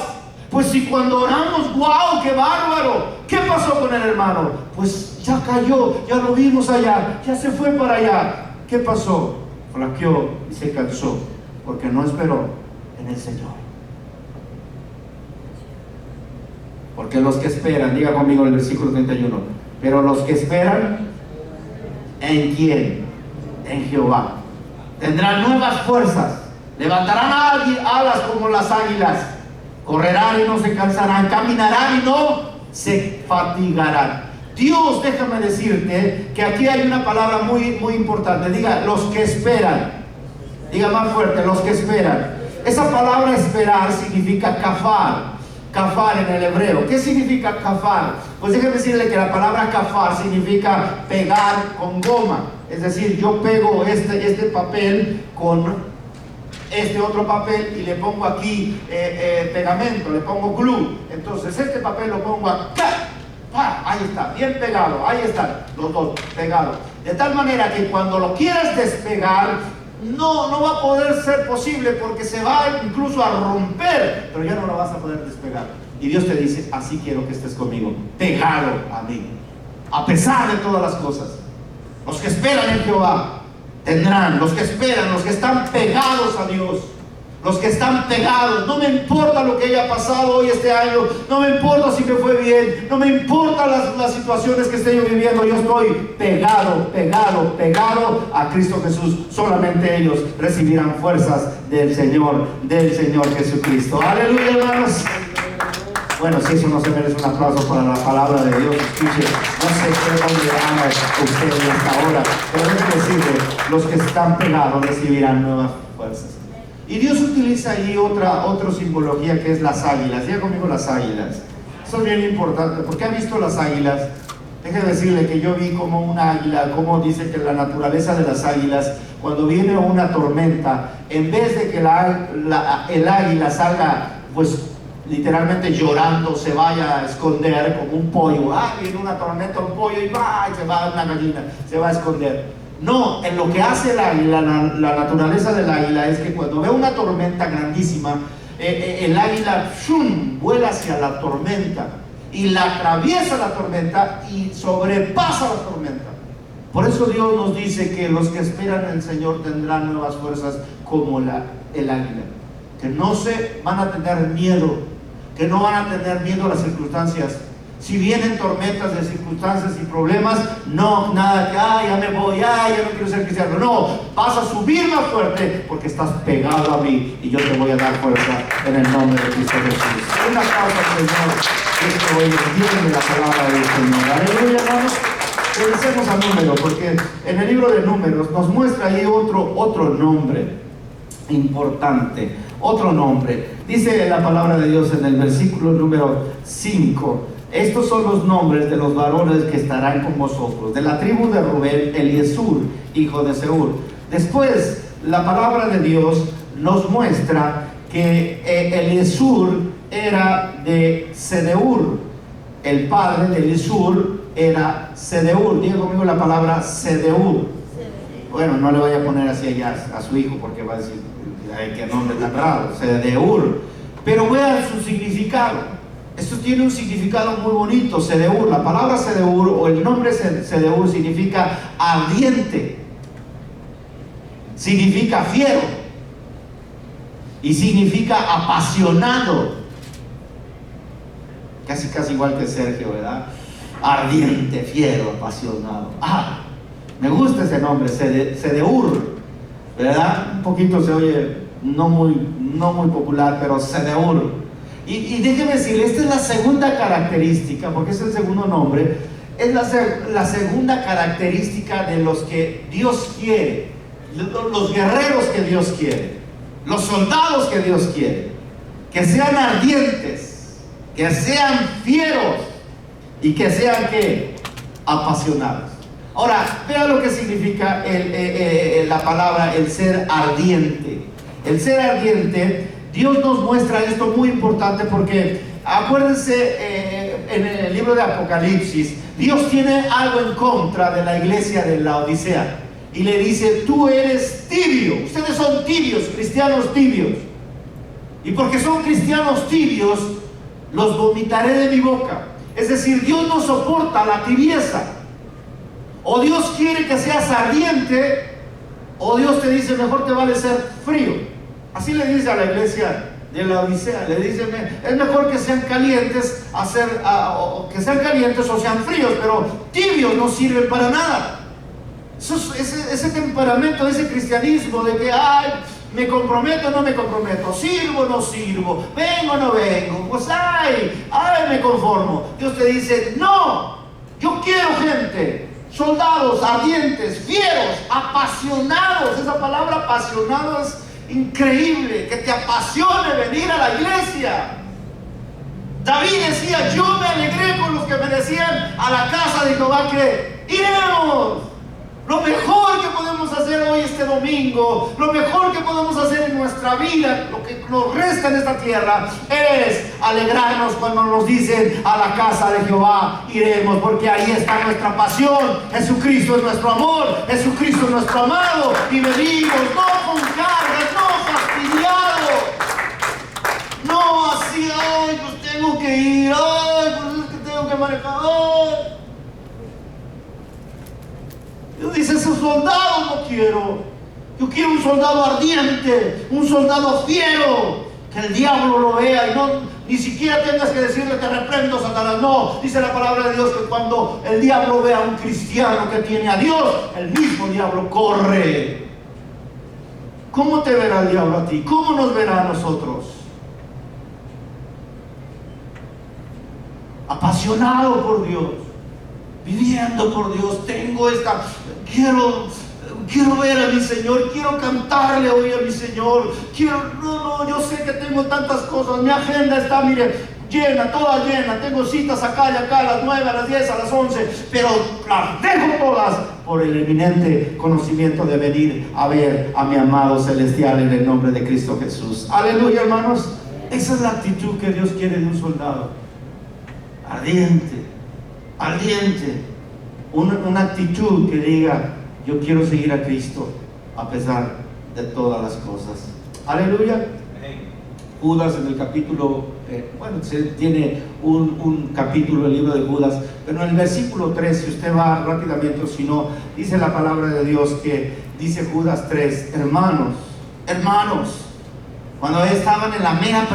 Pues si cuando oramos, ¡wow! ¡Qué bárbaro! ¿Qué pasó con el hermano? Pues ya cayó, ya lo vimos allá, ya se fue para allá. ¿Qué pasó? Flaqueó y se cansó. Porque no esperó en el Señor. Porque los que esperan, diga conmigo el versículo 31, pero los que esperan, ¿en quién? En Jehová. Tendrán nuevas fuerzas, levantarán alas como las águilas, correrán y no se cansarán, caminarán y no se fatigarán. Dios, déjame decirte que aquí hay una palabra muy, muy importante. Diga, los que esperan. Diga más fuerte, los que esperan. Esa palabra esperar significa kafar. Kafar en el hebreo. ¿Qué significa kafar? Pues déjeme decirle que la palabra kafar significa pegar con goma. Es decir, yo pego este papel con este otro papel y le pongo aquí pegamento, le pongo glue. Entonces este papel lo pongo acá. Ahí está, bien pegado. Ahí están los dos pegados. De tal manera que cuando lo quieras despegar, no va a poder ser posible porque se va incluso a romper, pero ya no lo vas a poder despegar. Y Dios te dice, así quiero que estés conmigo, pegado a mí, a pesar de todas las cosas. Los que esperan en Jehová tendrán, los que esperan, los que están pegados a Dios, los que están pegados. No me importa lo que haya pasado hoy este año, no me importa si me fue bien, no me importa las situaciones que esté yo viviendo. Yo estoy pegado a Cristo Jesús. Solamente ellos recibirán fuerzas del Señor Jesucristo. Aleluya, hermanos. Bueno, si eso no se merece un aplauso para la palabra de Dios, escuche, no sé qué dónde ama usted hasta ahora, pero déjeme decirle, los que están pegados recibirán nuevas fuerzas. Y Dios utiliza ahí otra simbología que es las águilas. Diga conmigo las águilas. Eso es bien importante, porque ha visto las águilas. Déjeme decirle que yo vi como una águila, como dice que la naturaleza de las águilas, cuando viene una tormenta, en vez de que el águila salga, pues literalmente llorando, se vaya a esconder como un pollo. Viene una tormenta, un pollo y se va una gallina, se va a esconder. No, en lo que hace el águila, la naturaleza del águila es que cuando ve una tormenta grandísima, el águila vuela hacia la tormenta y la atraviesa la tormenta y sobrepasa la tormenta. Por eso Dios nos dice que los que esperan en el Señor tendrán nuevas fuerzas como el águila, que no se van a tener miedo, que no van a tener miedo a las circunstancias. Si vienen tormentas de circunstancias y problemas, no, nada que, ya me voy, ya no quiero ser cristiano. No, vas a subir más fuerte porque estás pegado a mí y yo te voy a dar fuerza en el nombre de Cristo Jesús. Una pausa, Señor, que hoy entiende la palabra del Señor. Aleluya, hermanos. Regresemos a Números, porque en el libro de Números nos muestra ahí otro nombre importante, otro nombre. Dice la palabra de Dios en el versículo número 5. Estos son los nombres de los varones que estarán con vosotros. De la tribu de Rubén, Eliesur, hijo de Seur. Después, la palabra de Dios nos muestra que Eliesur era de Sedeur. El padre de Eliesur era Sedeur. Diga conmigo la palabra Sedeur. Bueno, no le vaya a poner así allá a su hijo porque va a decir, ay, qué nombre tan raro, Sedeur. Pero vean su significado. Esto tiene un significado muy bonito, Sedeur. La palabra Sedeur o el nombre Sedeur significa ardiente, significa fiero y significa apasionado. Casi igual que Sergio, ¿verdad? Ardiente, fiero, apasionado. Me gusta ese nombre, Sedeur, ¿verdad? Un poquito se oye no muy popular, pero Sedeur. Y déjeme decirle, esta es la segunda característica, porque es el segundo nombre, es la segunda característica de los que Dios quiere, los guerreros que Dios quiere, los soldados que Dios quiere, que sean ardientes, que sean fieros y que sean ¿qué? Apasionados. Ahora, vea lo que significa la palabra el ser ardiente. El ser ardiente, Dios nos muestra esto muy importante porque acuérdense en el libro de Apocalipsis, Dios tiene algo en contra de la iglesia de la Odisea y le dice, tú eres tibio, ustedes son tibios, cristianos tibios, y porque son cristianos tibios los vomitaré de mi boca. Es decir, Dios no soporta la tibieza. O Dios quiere que seas ardiente, o Dios te dice, mejor te vale ser frío. Así le dice a la iglesia de la Odisea, le dice, es mejor que sean calientes, que sean calientes o sean fríos, pero tibios no sirven para nada. Ese temperamento, ese cristianismo de que, me comprometo o no me comprometo, sirvo o no sirvo, vengo o no vengo, pues me conformo. Dios te dice, no, yo quiero gente, soldados ardientes, fieros, apasionados. Esa palabra apasionado es increíble, que te apasione venir a la iglesia. David decía, yo me alegré con los que me decían a la casa de Jehová que iremos. Lo mejor que podemos hacer hoy, este domingo, lo mejor que podemos hacer en nuestra vida, lo que nos resta en esta tierra, es alegrarnos cuando nos dicen a la casa de Jehová iremos, porque ahí está nuestra pasión. Jesucristo es nuestro amor, Jesucristo es nuestro amado, y venimos no con cargas, no fastidiados, no así, pues tengo que ir, pues es que tengo que manejar. Dios dice, esos soldados no quiero. Yo quiero un soldado ardiente, un soldado fiero, que el diablo lo vea y ni siquiera tengas que decirle, te reprendo, Satanás. No, dice la palabra de Dios que cuando el diablo vea a un cristiano que tiene a Dios, el mismo diablo corre. ¿Cómo te verá el diablo a ti? ¿Cómo nos verá a nosotros? apasionado por Dios, viviendo por Dios. Quiero ver a mi Señor, quiero cantarle hoy a mi Señor, yo sé que tengo tantas cosas, mi agenda está, mire, llena, toda llena, tengo citas acá y acá, a las 9, a las 10, a las 11, pero las dejo todas por el eminente conocimiento de venir a ver a mi amado celestial en el nombre de Cristo Jesús. Aleluya, hermanos. Esa es la actitud que Dios quiere de un soldado. Ardiente, una actitud que diga: yo quiero seguir a Cristo a pesar de todas las cosas. Aleluya. Judas en el capítulo, se tiene un capítulo del libro de Judas, pero en el versículo 3, si usted va rápidamente o si no, dice la palabra de Dios que dice Judas 3, hermanos, cuando estaban en la mera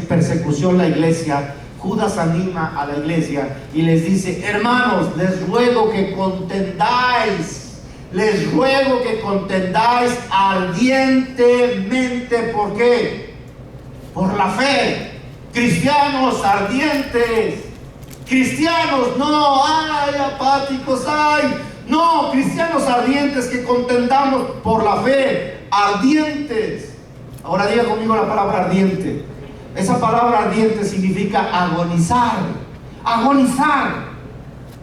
persecución la iglesia, Judas anima a la iglesia y les dice: hermanos, les ruego que contendáis ardientemente. ¿Por qué? Por la fe. Cristianos ardientes, cristianos no apáticos, no, cristianos ardientes, que contendamos por la fe, ardientes. Ahora diga conmigo la palabra ardiente. Esa palabra ardiente significa agonizar.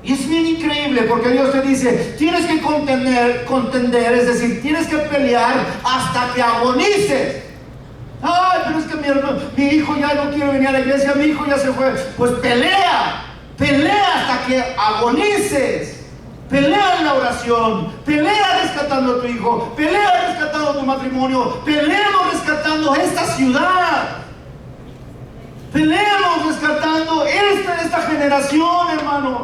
Y es bien increíble, porque Dios te dice: tienes que contender, es decir, tienes que pelear hasta que agonices. Pero es que mi hijo ya no quiere venir a la iglesia, mi hijo ya se fue. Pues pelea hasta que agonices. Pelea en la oración, pelea rescatando a tu hijo, pelea rescatando tu matrimonio, peleamos rescatando esta ciudad, peleamos rescatando esta generación, hermanos.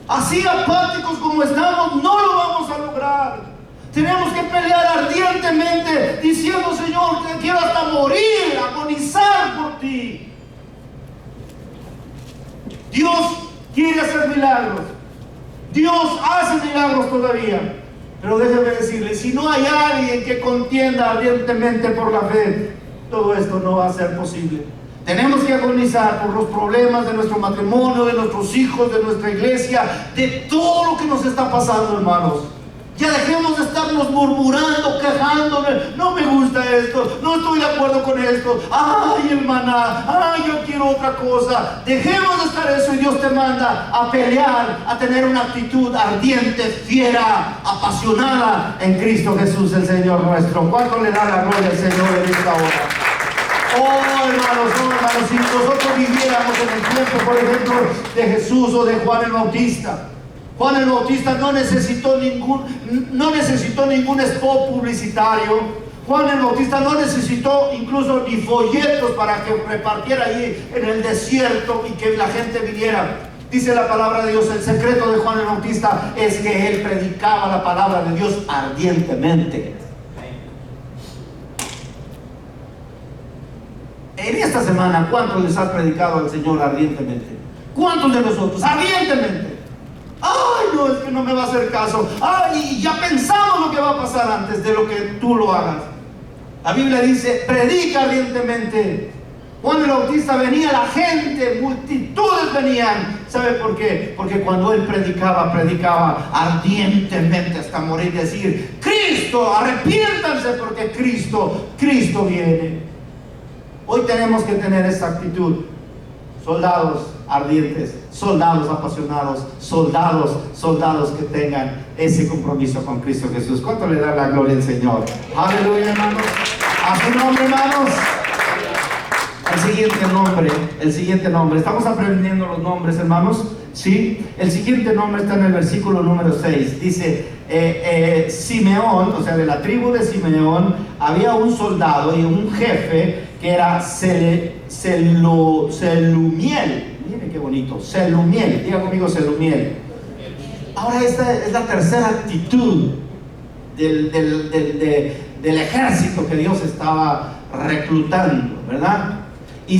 Así apáticos como estamos, no lo vamos a lograr. Tenemos que pelear ardientemente, diciendo: Señor, te quiero hasta morir, agonizar por ti. Dios quiere hacer milagros. Dios hace milagros todavía. Pero déjeme decirle, si no hay alguien que contienda ardientemente por la fe, todo esto no va a ser posible. Tenemos que agonizar por los problemas de nuestro matrimonio, de nuestros hijos, de nuestra iglesia, de todo lo que nos está pasando, hermanos. Ya dejemos de estarnos murmurando, quejándonos: no me gusta esto, no estoy de acuerdo con esto, hermana, yo quiero otra cosa. Dejemos de estar eso, y Dios te manda a pelear, a tener una actitud ardiente, fiera, apasionada en Cristo Jesús, el Señor nuestro. ¿Cuánto le da la gloria al Señor en esta hora? Hermanos, si nosotros viviéramos en el tiempo, por ejemplo, de Jesús o de Juan el Bautista. Juan el Bautista no necesitó ningún spot publicitario. Juan el Bautista no necesitó incluso ni folletos para que repartiera allí en el desierto y que la gente viniera. Dice la palabra de Dios: el secreto de Juan el Bautista es que él predicaba la palabra de Dios ardientemente. En esta semana, ¿cuántos les ha predicado al Señor ardientemente? ¿Cuántos de nosotros? Ardientemente. No, es que no me va a hacer caso. Y ya pensamos lo que va a pasar antes de lo que tú lo hagas. La Biblia dice: predica ardientemente. Juan el Bautista venía, la gente, multitudes venían. ¿Sabe por qué? Porque cuando él predicaba ardientemente hasta morir, decir: Cristo, arrepiéntanse porque Cristo viene. Hoy tenemos que tener esa actitud. Soldados ardientes, soldados apasionados, soldados que tengan ese compromiso con Cristo Jesús. ¿Cuánto le da la gloria al Señor? Aleluya, hermanos. A su nombre, hermanos. El siguiente nombre. Estamos aprendiendo los nombres, hermanos. ¿Sí? El siguiente nombre está en el versículo número 6. Dice: Simeón, o sea, de la tribu de Simeón, había un soldado y un jefe que era Selumiel. Miren qué bonito, Selumiel. Diga conmigo, Selumiel. Ahora esta es la tercera actitud del ejército que Dios estaba reclutando, ¿verdad? Y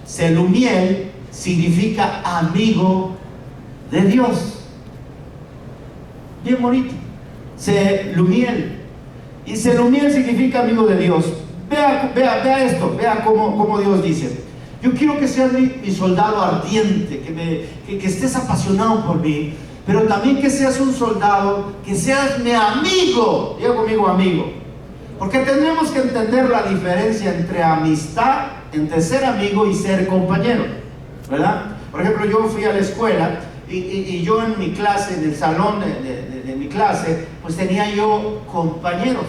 Selumiel significa amigo de Dios. Bien bonito. Selumiel. Y Selumiel significa amigo de Dios. Vea esto, vea cómo Dios dice: Yo quiero que seas mi soldado ardiente, que estés apasionado por mí, pero también que seas un soldado, que seas mi amigo. Diga conmigo, amigo. Porque tenemos que entender la diferencia entre amistad, entre ser amigo y ser compañero, ¿verdad? Por ejemplo, yo fui a la escuela y yo en mi clase, en el salón de mi clase, pues tenía yo compañeros.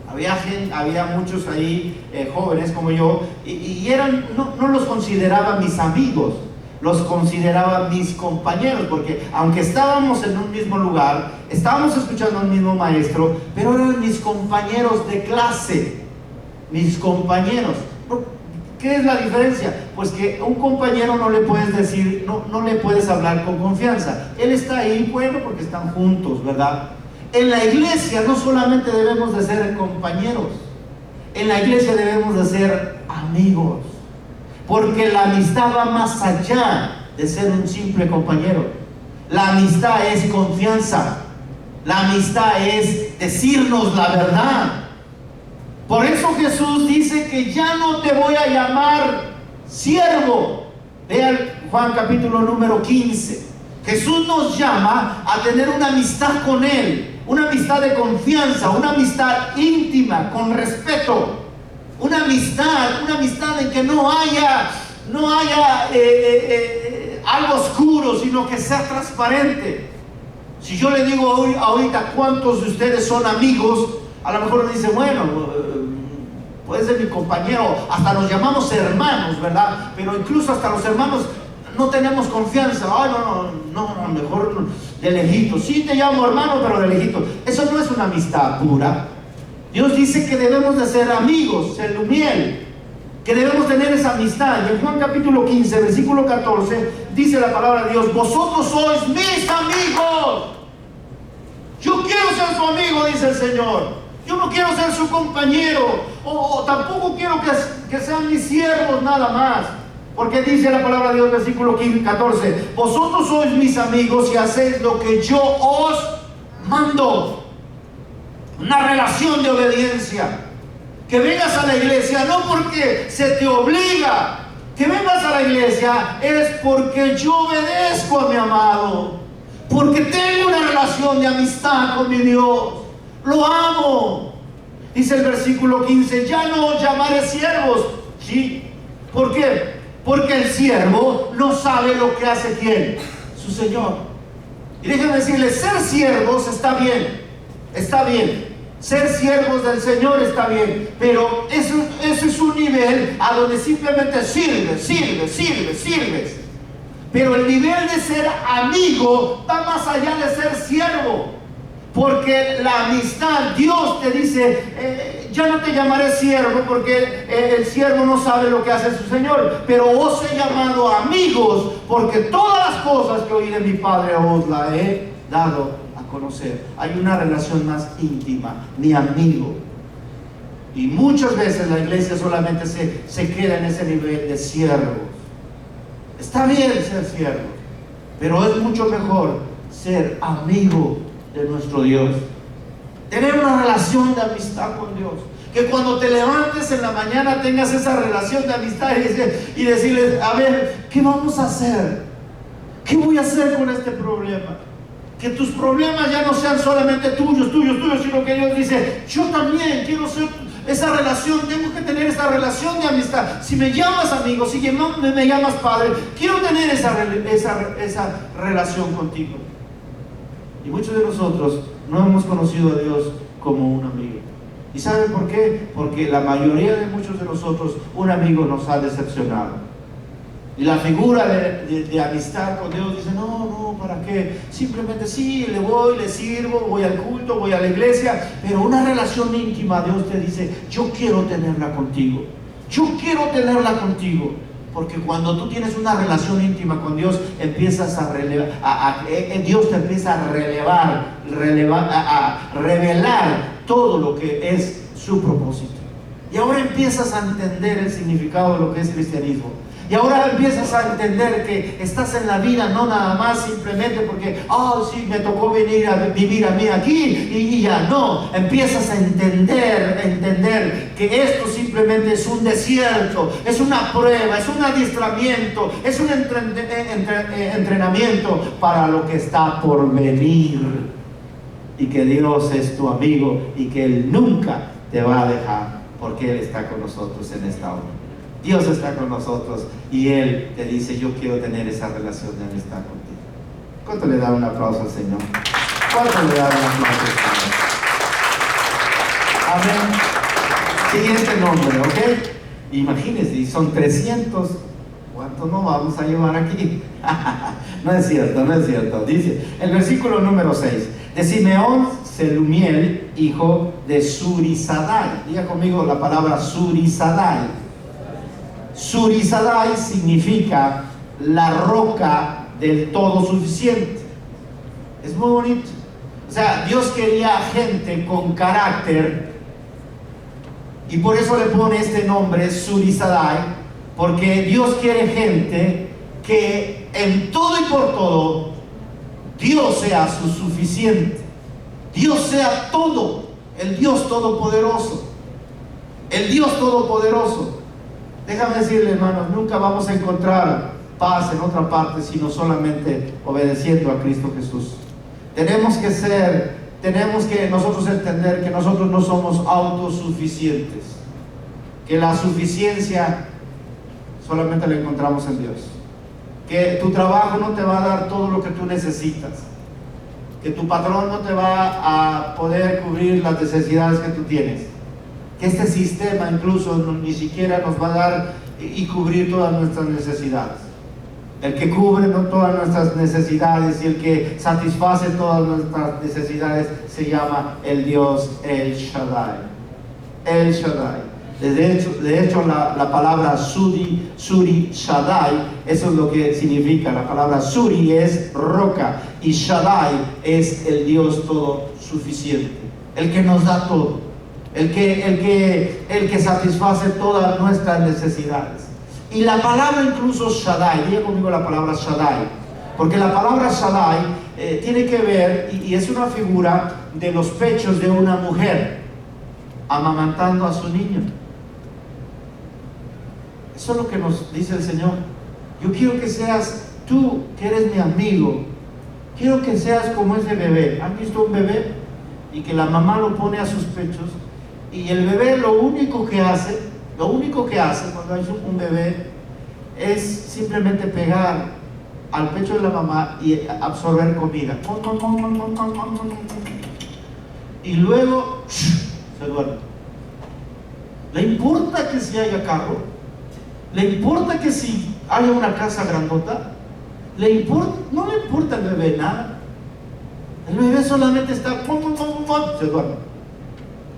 Había muchos ahí jóvenes como yo y eran, no los consideraba mis amigos, los consideraba mis compañeros, porque aunque estábamos en un mismo lugar, estábamos escuchando al mismo maestro, pero eran mis compañeros de clase, mis compañeros. ¿Qué es la diferencia? Pues que a un compañero no le puedes decir, no le puedes hablar con confianza. Él está ahí, bueno, porque están juntos, ¿verdad? En la iglesia no solamente debemos de ser compañeros, en la iglesia debemos de ser amigos, porque la amistad va más allá de ser un simple compañero. La amistad es confianza, la amistad es decirnos la verdad. Por eso Jesús dice que ya no te voy a llamar siervo. Vean Juan capítulo número 15. Jesús nos llama a tener una amistad con Él, una amistad de confianza, una amistad íntima, con respeto, una amistad en que no haya algo oscuro, sino que sea transparente. Si yo le digo ahorita cuántos de ustedes son amigos, a lo mejor dice, bueno, puede ser mi compañero, hasta nos llamamos hermanos, ¿verdad? Pero incluso hasta los hermanos no tenemos confianza. Ay, no, mejor de lejito. Sí te llamo hermano, pero de lejito. Eso no es una amistad pura. Dios dice que debemos de ser amigos, ser lumiel, que debemos tener esa amistad. Y en Juan capítulo 15, versículo 14, dice la palabra de Dios: vosotros sois mis amigos. Yo quiero ser su amigo, dice el Señor. Yo no quiero ser su compañero, o tampoco quiero que sean mis siervos nada más. Porque dice la palabra de Dios, versículo 14: vosotros sois mis amigos y hacéis lo que yo os mando. Una relación de obediencia. Que vengas a la iglesia no porque se te obliga. Que vengas a la iglesia es porque yo obedezco a mi amado, porque tengo una relación de amistad con mi Dios. Lo amo. Dice el versículo 15: ya no os llamaré siervos. ¿Sí? ¿Por qué? Porque el siervo no sabe lo que hace ¿quién? Su Señor. Y déjenme decirles, ser siervos está bien. Está bien. Ser siervos del Señor está bien. Pero eso es un nivel a donde simplemente sirves. Pero el nivel de ser amigo va más allá de ser siervo. Porque la amistad, Dios te dice, ya no te llamaré siervo, porque el siervo no sabe lo que hace su Señor, pero os he llamado amigos, porque todas las cosas que oí de mi Padre os las he dado a conocer. Hay una relación más íntima, mi amigo. Y muchas veces la iglesia solamente se queda en ese nivel de siervos. Está bien ser siervo, pero es mucho mejor ser amigo de nuestro Dios. Tener una relación de amistad con Dios. Que cuando te levantes en la mañana tengas esa relación de amistad y decirles: a ver, ¿qué vamos a hacer? ¿Qué voy a hacer con este problema? Que tus problemas ya no sean solamente tuyos, sino que Dios dice: yo también quiero ser esa relación, tengo que tener esa relación de amistad. Si me llamas amigo, si me llamas padre, quiero tener esa relación contigo. Y muchos de nosotros no hemos conocido a Dios como un amigo. ¿Y saben por qué? Porque la mayoría de muchos de nosotros, un amigo nos ha decepcionado. Y la figura de amistad con Dios dice: no, ¿para qué? Simplemente sí, le voy, le sirvo, voy al culto, voy a la iglesia. Pero una relación íntima, Dios te dice: yo quiero tenerla contigo. Yo quiero tenerla contigo. Porque cuando tú tienes una relación íntima con Dios, empiezas a relevar, Dios te empieza a revelar todo lo que es su propósito. Y ahora empiezas a entender el significado de lo que es cristianismo. Y ahora empiezas a entender que estás en la vida no nada más simplemente porque, sí, me tocó venir a vivir a mí aquí y ya. No, empiezas a entender que esto simplemente es un desierto, es una prueba, es un adiestramiento, es un entrenamiento para lo que está por venir. Y que Dios es tu amigo y que Él nunca te va a dejar, porque Él está con nosotros en esta hora. Dios está con nosotros y Él te dice: yo quiero tener esa relación de amistad contigo. ¿Cuánto le da un aplauso al Señor? ¿Cuánto le da un aplauso al Señor? Amén. Siguiente nombre, ¿ok? Imagínense, son 300. ¿Cuánto nos vamos a llevar aquí? No es cierto, no es cierto. Dice el versículo número 6: de Simeón, Selumiel, hijo de Zurisadai. Diga conmigo la palabra Zurisadai. Zurisadai significa la roca del todo suficiente. Es muy bonito. O sea, Dios quería gente con carácter, y por eso le pone este nombre, Zurisadai, porque Dios quiere gente que en todo y por todo Dios sea su suficiente. Dios sea todo. El Dios todopoderoso. El Dios todopoderoso. Déjame decirle, hermanos, nunca vamos a encontrar paz en otra parte sino solamente obedeciendo a Cristo Jesús. Tenemos que nosotros entender que nosotros no somos autosuficientes, que la suficiencia solamente la encontramos en Dios, que tu trabajo no te va a dar todo lo que tú necesitas, que tu patrón no te va a poder cubrir las necesidades que tú tienes, que este sistema incluso ni siquiera nos va a dar y cubrir todas nuestras necesidades. El que cubre todas nuestras necesidades y el que satisface todas nuestras necesidades se llama el Dios El Shaddai. El Shaddai. De hecho la palabra Suri Shaddai, eso es lo que significa. La palabra Suri es roca y Shaddai es el Dios todo suficiente, el que nos da todo, el que satisface todas nuestras necesidades. Y la palabra incluso Shaddai, diga conmigo la palabra Shaddai, porque la palabra Shaddai tiene que ver, y es una figura de los pechos de una mujer amamantando a su niño. Eso es lo que nos dice el Señor. Yo quiero que seas tú, que eres mi amigo, quiero que seas como ese bebé. ¿Han visto un bebé? Y que la mamá lo pone a sus pechos, y el bebé lo único que hace cuando hay un bebé es simplemente pegar al pecho de la mamá y absorber comida. Y luego se duerme. ¿Le importa que si haya carro? ¿Le importa que si haya una casa grandota? No le importa al bebé nada. El bebé solamente está, se duerme.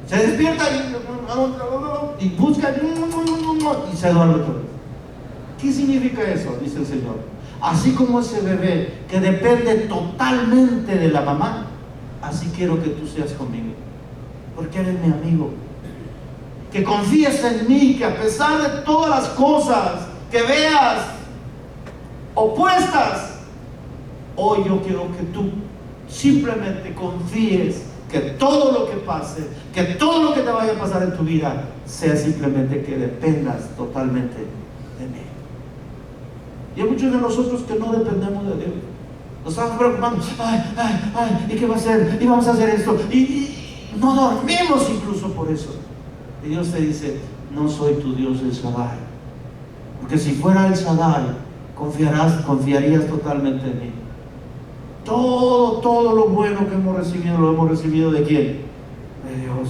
Se despierta y busca y se duerme otra vez. ¿Qué significa eso? Dice el Señor. Así como ese bebé que depende totalmente de la mamá, así quiero que tú seas conmigo, porque eres mi amigo. Que confíes en mí, que a pesar de todas las cosas que veas opuestas, hoy yo quiero que tú simplemente confíes que todo lo que pase, que todo lo que te vaya a pasar en tu vida, sea simplemente que dependas totalmente de mí. Y hay muchos de nosotros que no dependemos de Dios. Nos estamos preocupando, ¿y qué va a hacer? Y vamos a hacer esto. Y no dormimos incluso por eso. Y Dios te dice: no soy tu Dios el Shaddai. Porque si fuera el Shaddai, confiarías totalmente en mí. Todo lo bueno que hemos recibido, ¿lo hemos recibido de quién? De Dios.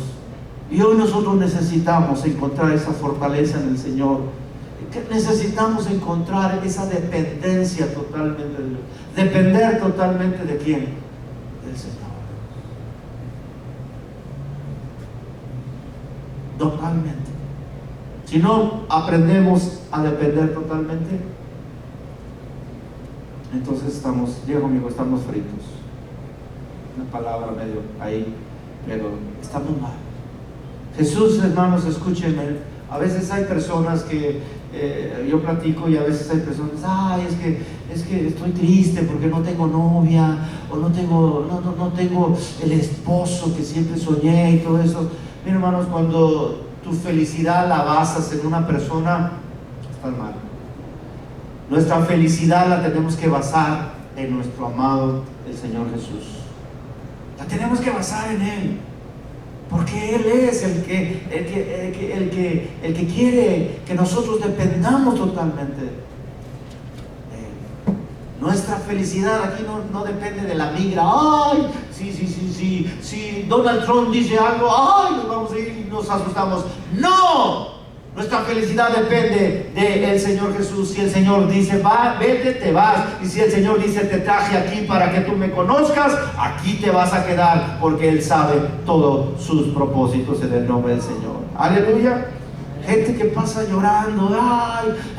Y hoy nosotros necesitamos encontrar esa fortaleza en el Señor. Necesitamos encontrar esa dependencia totalmente de Dios. Depender totalmente de quién? Del Señor. Totalmente. Si no aprendemos a depender totalmente, entonces estamos fritos. Una palabra medio ahí, pero estamos mal. Jesús, hermanos, escúchenme. A veces hay personas que yo platico y a veces hay personas, ay, es que estoy triste porque no tengo novia, o no tengo el esposo que siempre soñé y todo eso. Miren, hermanos, cuando tu felicidad la basas en una persona, estás mal. Nuestra felicidad la tenemos que basar en nuestro amado, el Señor Jesús. La tenemos que basar en Él, porque Él es el que quiere que nosotros dependamos totalmente de Él. Nuestra felicidad aquí no depende de la migra. Ay, sí, Donald Trump dice algo, ay, nos vamos a ir y nos asustamos. ¡No! Nuestra felicidad depende del Señor Jesús. Si el Señor dice, va, vete, te vas. Y si el Señor dice, te traje aquí para que tú me conozcas, aquí te vas a quedar, porque Él sabe todos sus propósitos en el nombre del Señor. Aleluya. Gente que pasa llorando,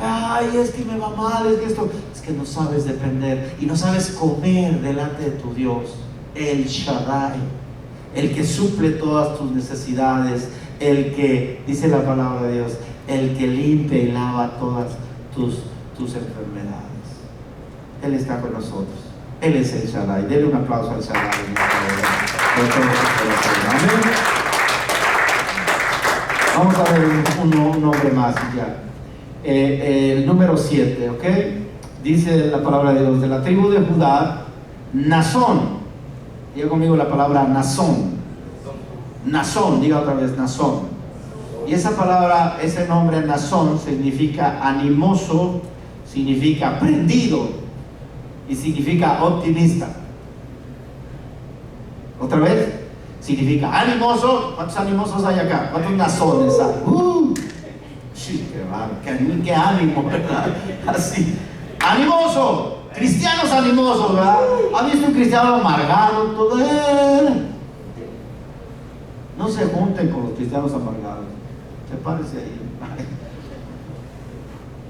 ay, es que me va mal, es que esto, es que no sabes depender y no sabes comer delante de tu Dios, el Shaddai, el que suple todas tus necesidades, el que, dice la palabra de Dios, el que limpia y lava todas tus enfermedades. Él está con nosotros. Él es el Shaddai. Denle un aplauso al Shaddai. Amén. Vamos a ver un nombre más ya. El número 7, ¿ok? Dice la palabra de Dios, de la tribu de Judá, Nazón. Diga conmigo la palabra Nazón. Nazón, diga otra vez Nazón. Y esa palabra, ese nombre Nazón significa animoso, significa prendido y significa optimista. Otra vez, significa animoso. ¿Cuántos animosos hay acá? ¿Cuántos nazones hay? Sí, qué ánimo, ¿verdad? Así, animoso, cristianos animosos, ¿verdad? ¿Ha visto un cristiano amargado? Todo no se junten con los cristianos amargados. Sepárese ahí.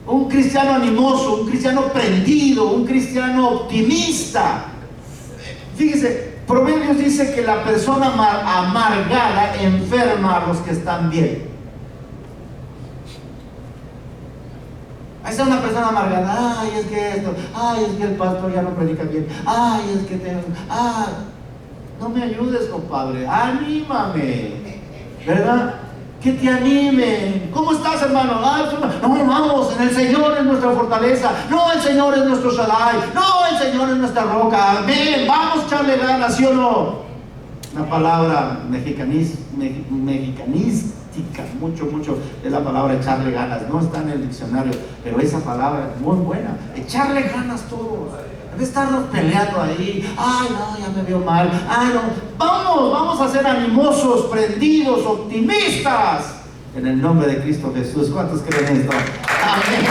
Un cristiano animoso, un cristiano prendido, un cristiano optimista. Fíjese, Proverbios dice que la persona amargada enferma a los que están bien. Ahí está una persona amargada, ay, es que esto, ay, es que el pastor ya no predica bien, ay, es que no me ayudes, compadre, anímame, ¿verdad? Que te anime. ¿Cómo estás, hermano? No, vamos, en el Señor es nuestra fortaleza. No, el Señor es nuestro Shaddai. No, el Señor es nuestra roca. Amén, vamos a echarle ganas, ¿sí o no? Una palabra mexicanística, mucho es la palabra echarle ganas. No está en el diccionario, pero esa palabra es muy buena. Echarle ganas todos. De estarnos peleando ahí, ay no, ya me veo mal, ay no, vamos a ser animosos, prendidos, optimistas, en el nombre de Cristo Jesús. ¿Cuántos creen esto? Amén.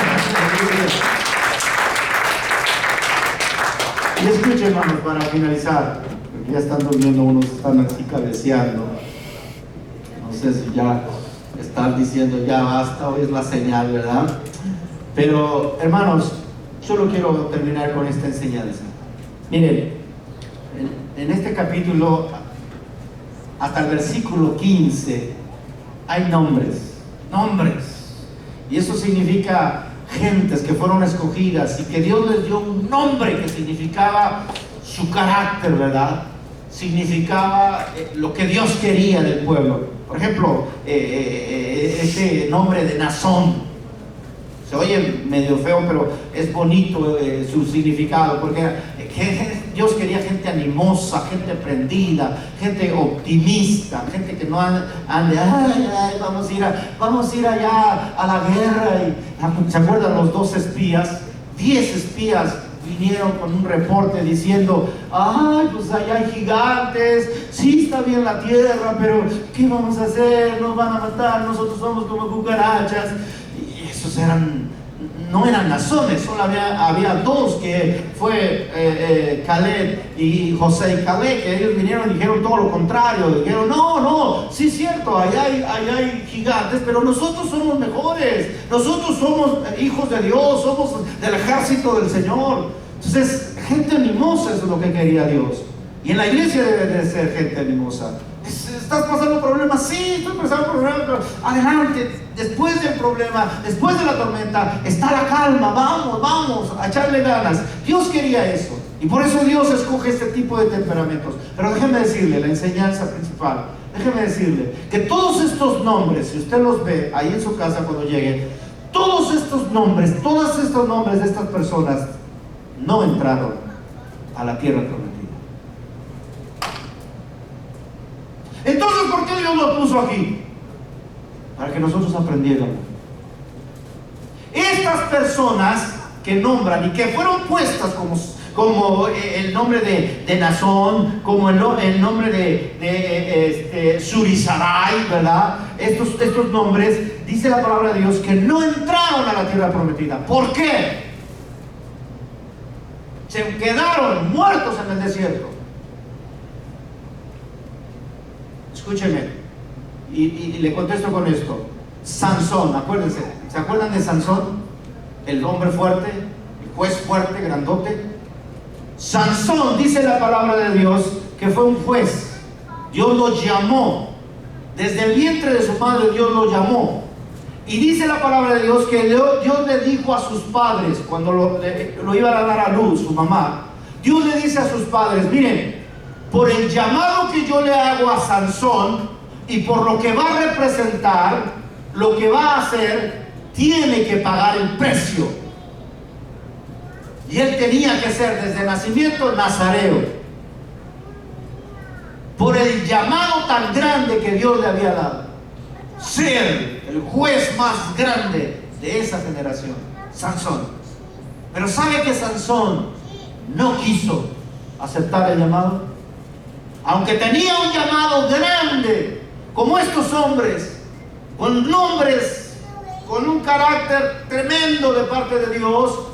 Y escuchen, hermanos, para finalizar, porque ya están durmiendo unos, están así cabeceando, no sé si ya están diciendo ya basta, hoy es la señal, ¿verdad? Pero, hermanos, solo quiero terminar con esta enseñanza. Miren, en este capítulo, hasta el versículo 15, hay nombres. Y eso significa gentes que fueron escogidas y que Dios les dio un nombre que significaba su carácter, ¿verdad? Significaba lo que Dios quería del pueblo. Por ejemplo, ese nombre de Nazón. Se oye medio feo, pero es bonito su significado, porque Dios quería gente animosa, gente prendida, gente optimista, gente que no ande, vamos a ir allá a la guerra. ¿Se acuerdan los 2 espías? 10 espías vinieron con un reporte diciendo, ay, pues allá hay gigantes, sí está bien la tierra, pero ¿qué vamos a hacer? Nos van a matar, nosotros somos como cucarachas. Esos no eran nazones, solo había 2, que fue Caleb y José y Caleb, que ellos vinieron y dijeron todo lo contrario. Dijeron, no, sí es cierto, allá hay gigantes, pero nosotros somos mejores, nosotros somos hijos de Dios, somos del ejército del Señor. Entonces, gente animosa es lo que quería Dios. Y en la iglesia debe de ser gente animosa. Estás pasando problemas, sí, estoy pasando por un problema, pero adelante, después del problema, después de la tormenta, está la calma, vamos a echarle ganas. Dios quería eso, y por eso Dios escoge este tipo de temperamentos. Pero déjeme decirle, la enseñanza principal, déjeme decirle, que todos estos nombres, si usted los ve ahí en su casa cuando llegue, todos estos nombres de estas personas no entraron a la tierra prometida. Entonces, ¿por qué Dios lo puso aquí? Para que nosotros aprendiéramos. Estas personas que nombran y que fueron puestas como el nombre de Nazón, como el nombre de Surisarai, ¿verdad? Estos nombres, dice la palabra de Dios, que no entraron a la tierra prometida. ¿Por qué? Se quedaron muertos en el desierto. Escúcheme, y le contesto con esto. Sansón, acuérdense, ¿se acuerdan de Sansón? El hombre fuerte, el juez fuerte, grandote. Sansón, dice la palabra de Dios, que fue un juez. Dios lo llamó. Desde el vientre de su madre Dios lo llamó. Y dice la palabra de Dios que Dios le dijo a sus padres, cuando lo iban a dar a luz, su mamá, Dios le dice a sus padres, miren, por el llamado que yo le hago a Sansón y por lo que va a representar, lo que va a hacer, tiene que pagar el precio. Y él tenía que ser desde nacimiento nazareo, por el llamado tan grande que Dios le había dado, ser el juez más grande de esa generación, Sansón. Pero ¿sabe que Sansón no quiso aceptar el llamado? Aunque tenía un llamado grande, como estos hombres, con nombres, con un carácter tremendo de parte de Dios,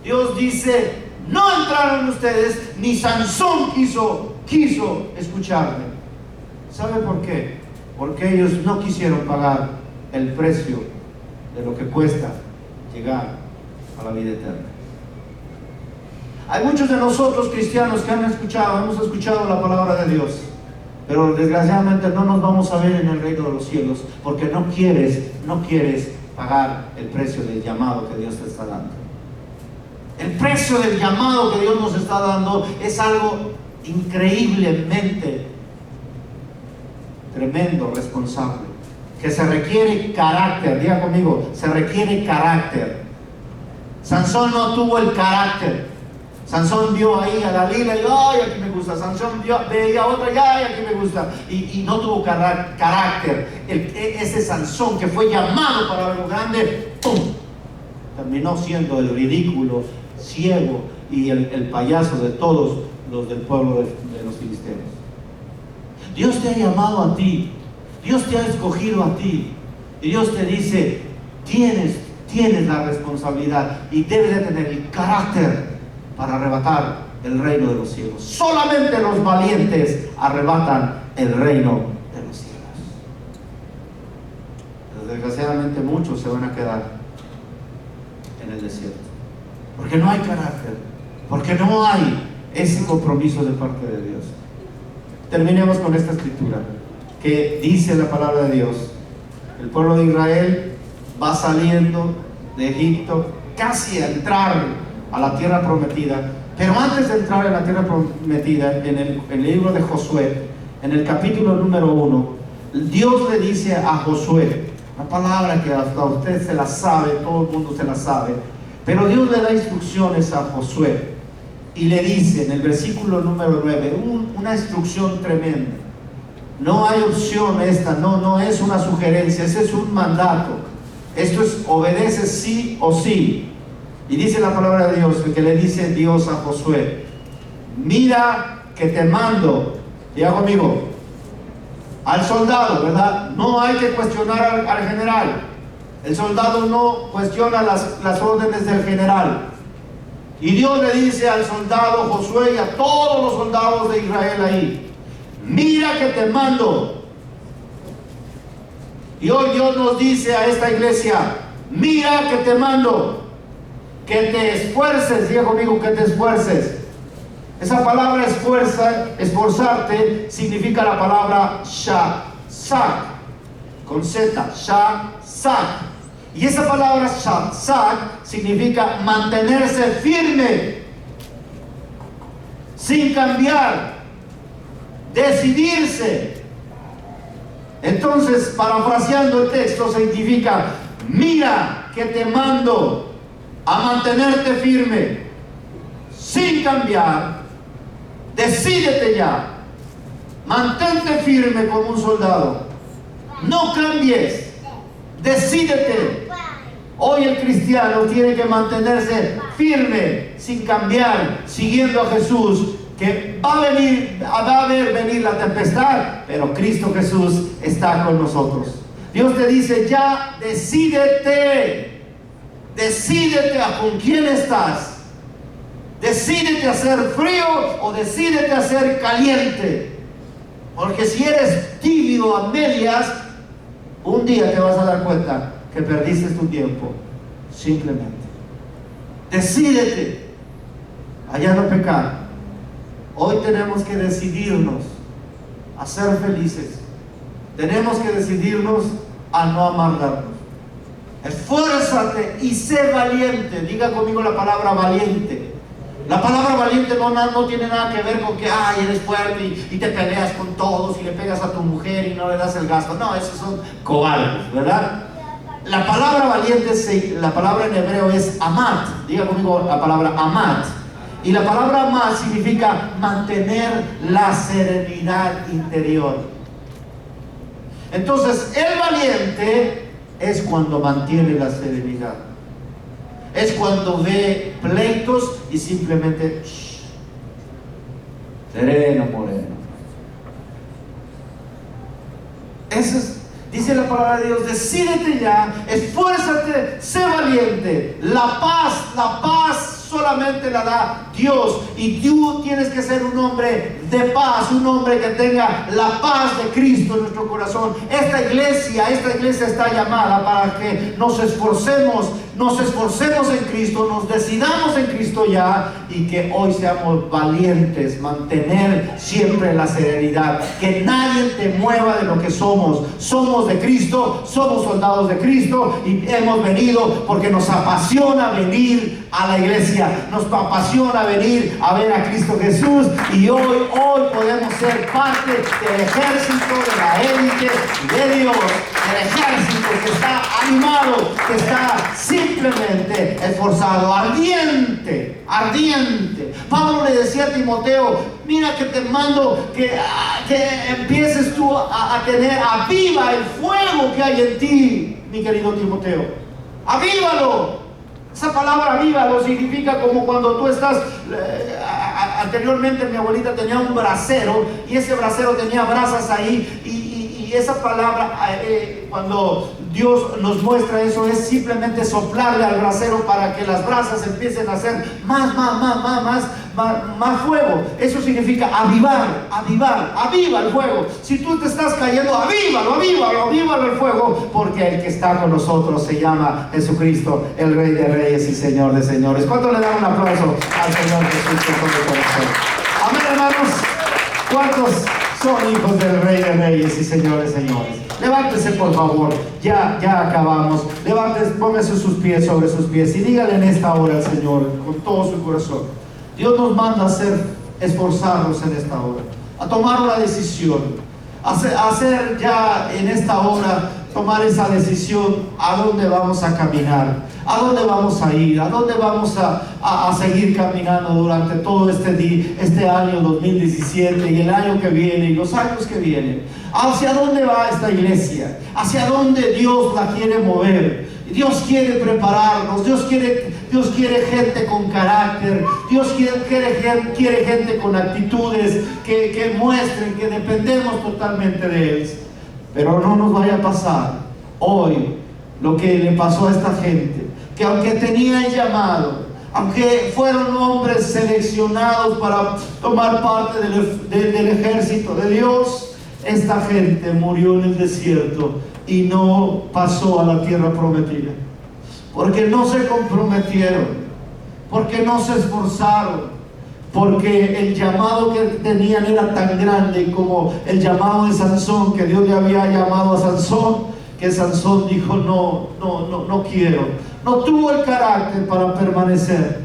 Dios dice, no entraron ustedes, ni Sansón quiso escucharme. ¿Sabe por qué? Porque ellos no quisieron pagar el precio de lo que cuesta llegar a la vida eterna. Hay muchos de nosotros cristianos que hemos escuchado la palabra de Dios, pero desgraciadamente no nos vamos a ver en el reino de los cielos, porque no quieres pagar el precio del llamado que Dios te está dando. El precio del llamado que Dios nos está dando es algo increíblemente tremendo, responsable, que se requiere carácter. Diga conmigo, se requiere carácter. Sansón no tuvo el carácter. Sansón vio ahí a Dalila y ay, aquí me gusta. Sansón veía a otra y ay, aquí me gusta. Y no tuvo carácter. Ese Sansón que fue llamado para algo grande, ¡pum!, terminó siendo el ridículo, ciego y el payaso de todos los del pueblo de los filisteos. Dios te ha llamado a ti, Dios te ha escogido a ti, y Dios te dice, tienes la responsabilidad y debes de tener el carácter para arrebatar el reino de los cielos. Solamente los valientes arrebatan el reino de los cielos. Pero desgraciadamente muchos se van a quedar en el desierto, porque no hay carácter, porque no hay ese compromiso de parte de Dios. Terminemos con esta escritura que dice la palabra de Dios. El pueblo de Israel va saliendo de Egipto casi a entrar a la tierra prometida, pero antes de entrar en la tierra prometida, en el libro de Josué, en el capítulo número 1, Dios le dice a Josué, una palabra que hasta usted se la sabe, todo el mundo se la sabe, pero Dios le da instrucciones a Josué y le dice en el versículo número 9, una instrucción tremenda. No hay opción esta, no es una sugerencia, ese es un mandato. Esto es, obedece sí o sí. Y dice la palabra de Dios, que le dice Dios a Josué, mira que te mando, diga conmigo, al soldado, ¿verdad? No hay que cuestionar al general. El soldado no cuestiona las órdenes del general. Y Dios le dice al soldado Josué y a todos los soldados de Israel ahí, mira que te mando. Y hoy Dios nos dice a esta iglesia, mira que te mando, que te esfuerces. Diga conmigo, que te esfuerces. Esa palabra esforzarte significa la palabra Shak, con Z, Shak. Y esa palabra Shak significa mantenerse firme, sin cambiar, decidirse. Entonces, parafraseando el texto, significa: mira que te mando a mantenerte firme, sin cambiar, decídete ya, mantente firme como un soldado, no cambies. Decídete. Hoy el cristiano tiene que mantenerse firme, sin cambiar, siguiendo a Jesús, que va a ver venir la tempestad, pero Cristo Jesús está con nosotros. Dios te dice: ya decídete. Decídete a con quién estás. Decídete a ser frío o decídete a ser caliente. Porque si eres tibio a medias, un día te vas a dar cuenta que perdiste tu tiempo. Simplemente decídete a ya no pecar. Hoy tenemos que decidirnos a ser felices. Tenemos que decidirnos a no amargarnos. Esfuérzate y sé valiente. Diga conmigo la palabra valiente. La palabra valiente no tiene nada que ver con que eres fuerte y te peleas con todos y le pegas a tu mujer y no le das el gasto. No, esos son cobardes, ¿verdad? La palabra valiente, la palabra en hebreo es amat. Diga conmigo la palabra amat. Y la palabra amat significa mantener la serenidad interior. Entonces, el valiente es cuando mantiene la serenidad. Es cuando ve pleitos y simplemente sereno, moreno. Eso es, dice la palabra de Dios: decídete ya, esfuérzate, sé valiente. La paz solamente la da Dios, y tú tienes que ser un hombre de paz, un hombre que tenga la paz de Cristo en nuestro corazón. Esta iglesia está llamada para que nos esforcemos en Cristo, nos decidamos en Cristo ya, y que hoy seamos valientes, mantener siempre la serenidad, que nadie te mueva de lo que somos. Somos de Cristo, somos soldados de Cristo, y hemos venido porque nos apasiona venir a la iglesia, nos apasiona venir a ver a Cristo Jesús, y hoy podemos ser parte del ejército, de la élite de Dios, del ejército que está animado, que está simplemente esforzado, ardiente. Pablo le decía a Timoteo: mira que te mando que empieces tú a tener, aviva el fuego que hay en ti, mi querido Timoteo, avívalo. Esa palabra avívalo significa como cuando tú estás, anteriormente mi abuelita tenía un brasero, y ese brasero tenía brasas ahí, y esa palabra, cuando Dios nos muestra eso, es simplemente soplarle al brasero para que las brasas empiecen a hacer más fuego. Eso significa avivar, aviva el fuego. Si tú te estás cayendo, avívalo el fuego, porque el que está con nosotros se llama Jesucristo, el Rey de Reyes y Señor de Señores. ¿Cuánto le dan un aplauso al Señor Jesús con todo el corazón? Amén, hermanos. ¿Cuántos son hijos del Rey de Reyes y Señor de Señores? Levántese, por favor. Ya acabamos. Levántese, póngase sus pies sobre sus pies y dígale en esta hora al Señor con todo su corazón. Dios nos manda a esforzarnos en esta hora, a tomar una decisión, a hacer ya en esta hora, tomar esa decisión: a dónde vamos a caminar, a dónde vamos a ir, a dónde vamos a seguir caminando durante todo este año 2017 y el año que viene y los años que vienen. ¿Hacia dónde va esta iglesia? ¿Hacia dónde Dios la quiere mover? Dios quiere prepararnos, Dios quiere gente con carácter, Dios quiere gente con actitudes que muestren que dependemos totalmente de Él. Pero no nos vaya a pasar hoy lo que le pasó a esta gente, que aunque tenía el llamado, aunque fueron hombres seleccionados para tomar parte del ejército de Dios, esta gente murió en el desierto y no pasó a la tierra prometida, porque no se comprometieron, porque no se esforzaron, porque el llamado que tenían era tan grande como el llamado de Sansón, que Dios le había llamado a Sansón, que Sansón dijo: no quiero. No tuvo el carácter para permanecer,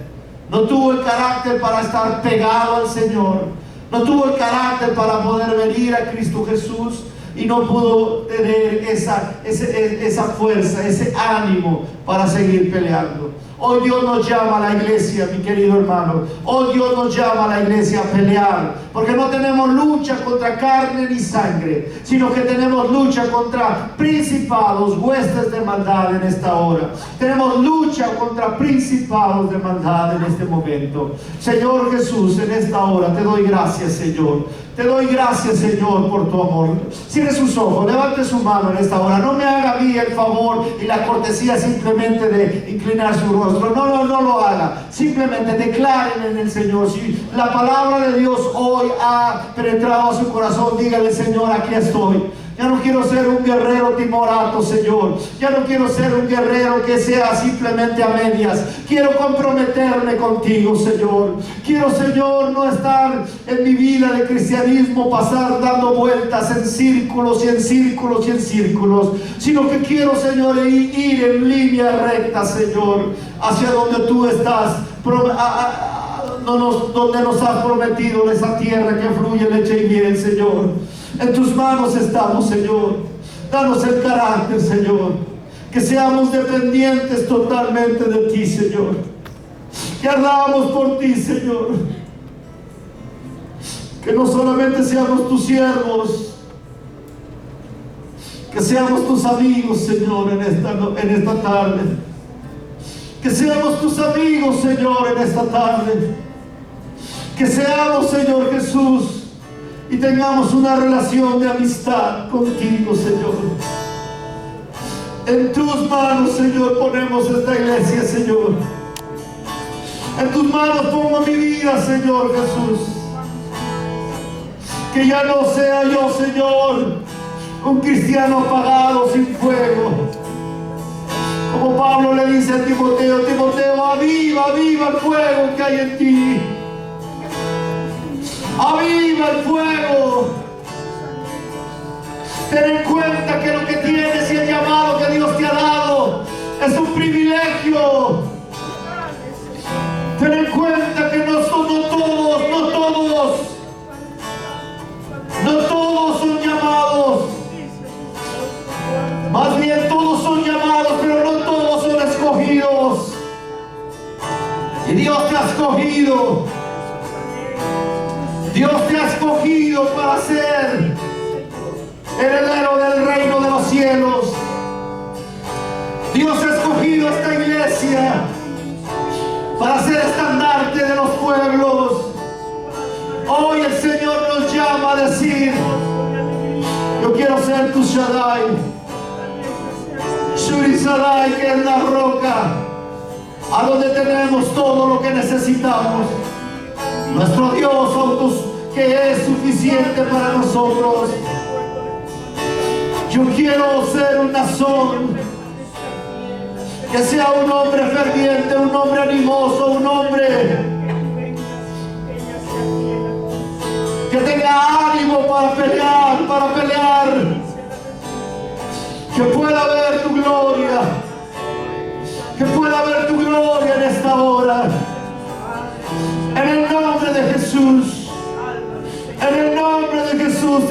no tuvo el carácter para estar pegado al Señor, no tuvo el carácter para poder venir a Cristo Jesús, y no pudo tener esa fuerza, ese ánimo para seguir peleando. Hoy Dios nos llama a la iglesia, mi querido hermano. Hoy Dios nos llama a la iglesia a pelear, porque no tenemos lucha contra carne ni sangre, sino que tenemos lucha contra principados, huestes de maldad en esta hora. Tenemos lucha contra principados de maldad en este momento. Señor Jesús, en esta hora te doy gracias, Señor. Te doy gracias, Señor, por tu amor. Cierre sus ojos, levante su mano en esta hora. No me haga a mí el favor y la cortesía simplemente de inclinar su rostro. No lo haga. Simplemente declaren en el Señor. Si la palabra de Dios hoy ha penetrado a su corazón, dígale: Señor, aquí estoy. Ya no quiero ser un guerrero timorato, Señor. Ya no quiero ser un guerrero que sea simplemente a medias. Quiero comprometerme contigo, Señor. Quiero, Señor, no estar en mi vida de cristianismo, pasar dando vueltas en círculos y en círculos y en círculos, sino que quiero, Señor, ir en línea recta, Señor, hacia donde tú estás, donde nos has prometido, esa tierra que fluye leche y miel, Señor. En tus manos estamos, Señor. Danos el carácter, Señor, que seamos dependientes totalmente de ti, Señor, que ardamos por ti, Señor, que no solamente seamos tus siervos, que seamos tus amigos, Señor, en esta tarde, que seamos tus amigos, Señor, en esta tarde, que seamos, Señor Jesús, y tengamos una relación de amistad contigo, Señor. En tus manos, Señor, ponemos esta iglesia, Señor. En tus manos pongo mi vida, Señor Jesús. Que ya no sea yo, Señor, un cristiano apagado, sin fuego. Como Pablo le dice a Timoteo: Timoteo, aviva el fuego que hay en ti. Aviva el fuego. Ten en cuenta que lo que tienes y el llamado que Dios te ha dado es un privilegio. Ten en cuenta que no todos son llamados. Más bien todos son llamados, pero no todos son escogidos. Y Dios te ha escogido. Dios te ha escogido para ser heredero del reino de los cielos. Dios ha escogido esta iglesia para ser estandarte de los pueblos. Hoy el Señor nos llama a decir: yo quiero ser tu Shaddai, Shuri Shaddai, que es la roca a donde tenemos todo lo que necesitamos. Nuestro Dios que es suficiente para nosotros. Yo quiero ser un Nazón, que sea un hombre ferviente, un hombre animoso, un hombre que tenga ánimo para pelear, que pueda ver tu gloria, en esta hora. En el nombre de Jesús, en el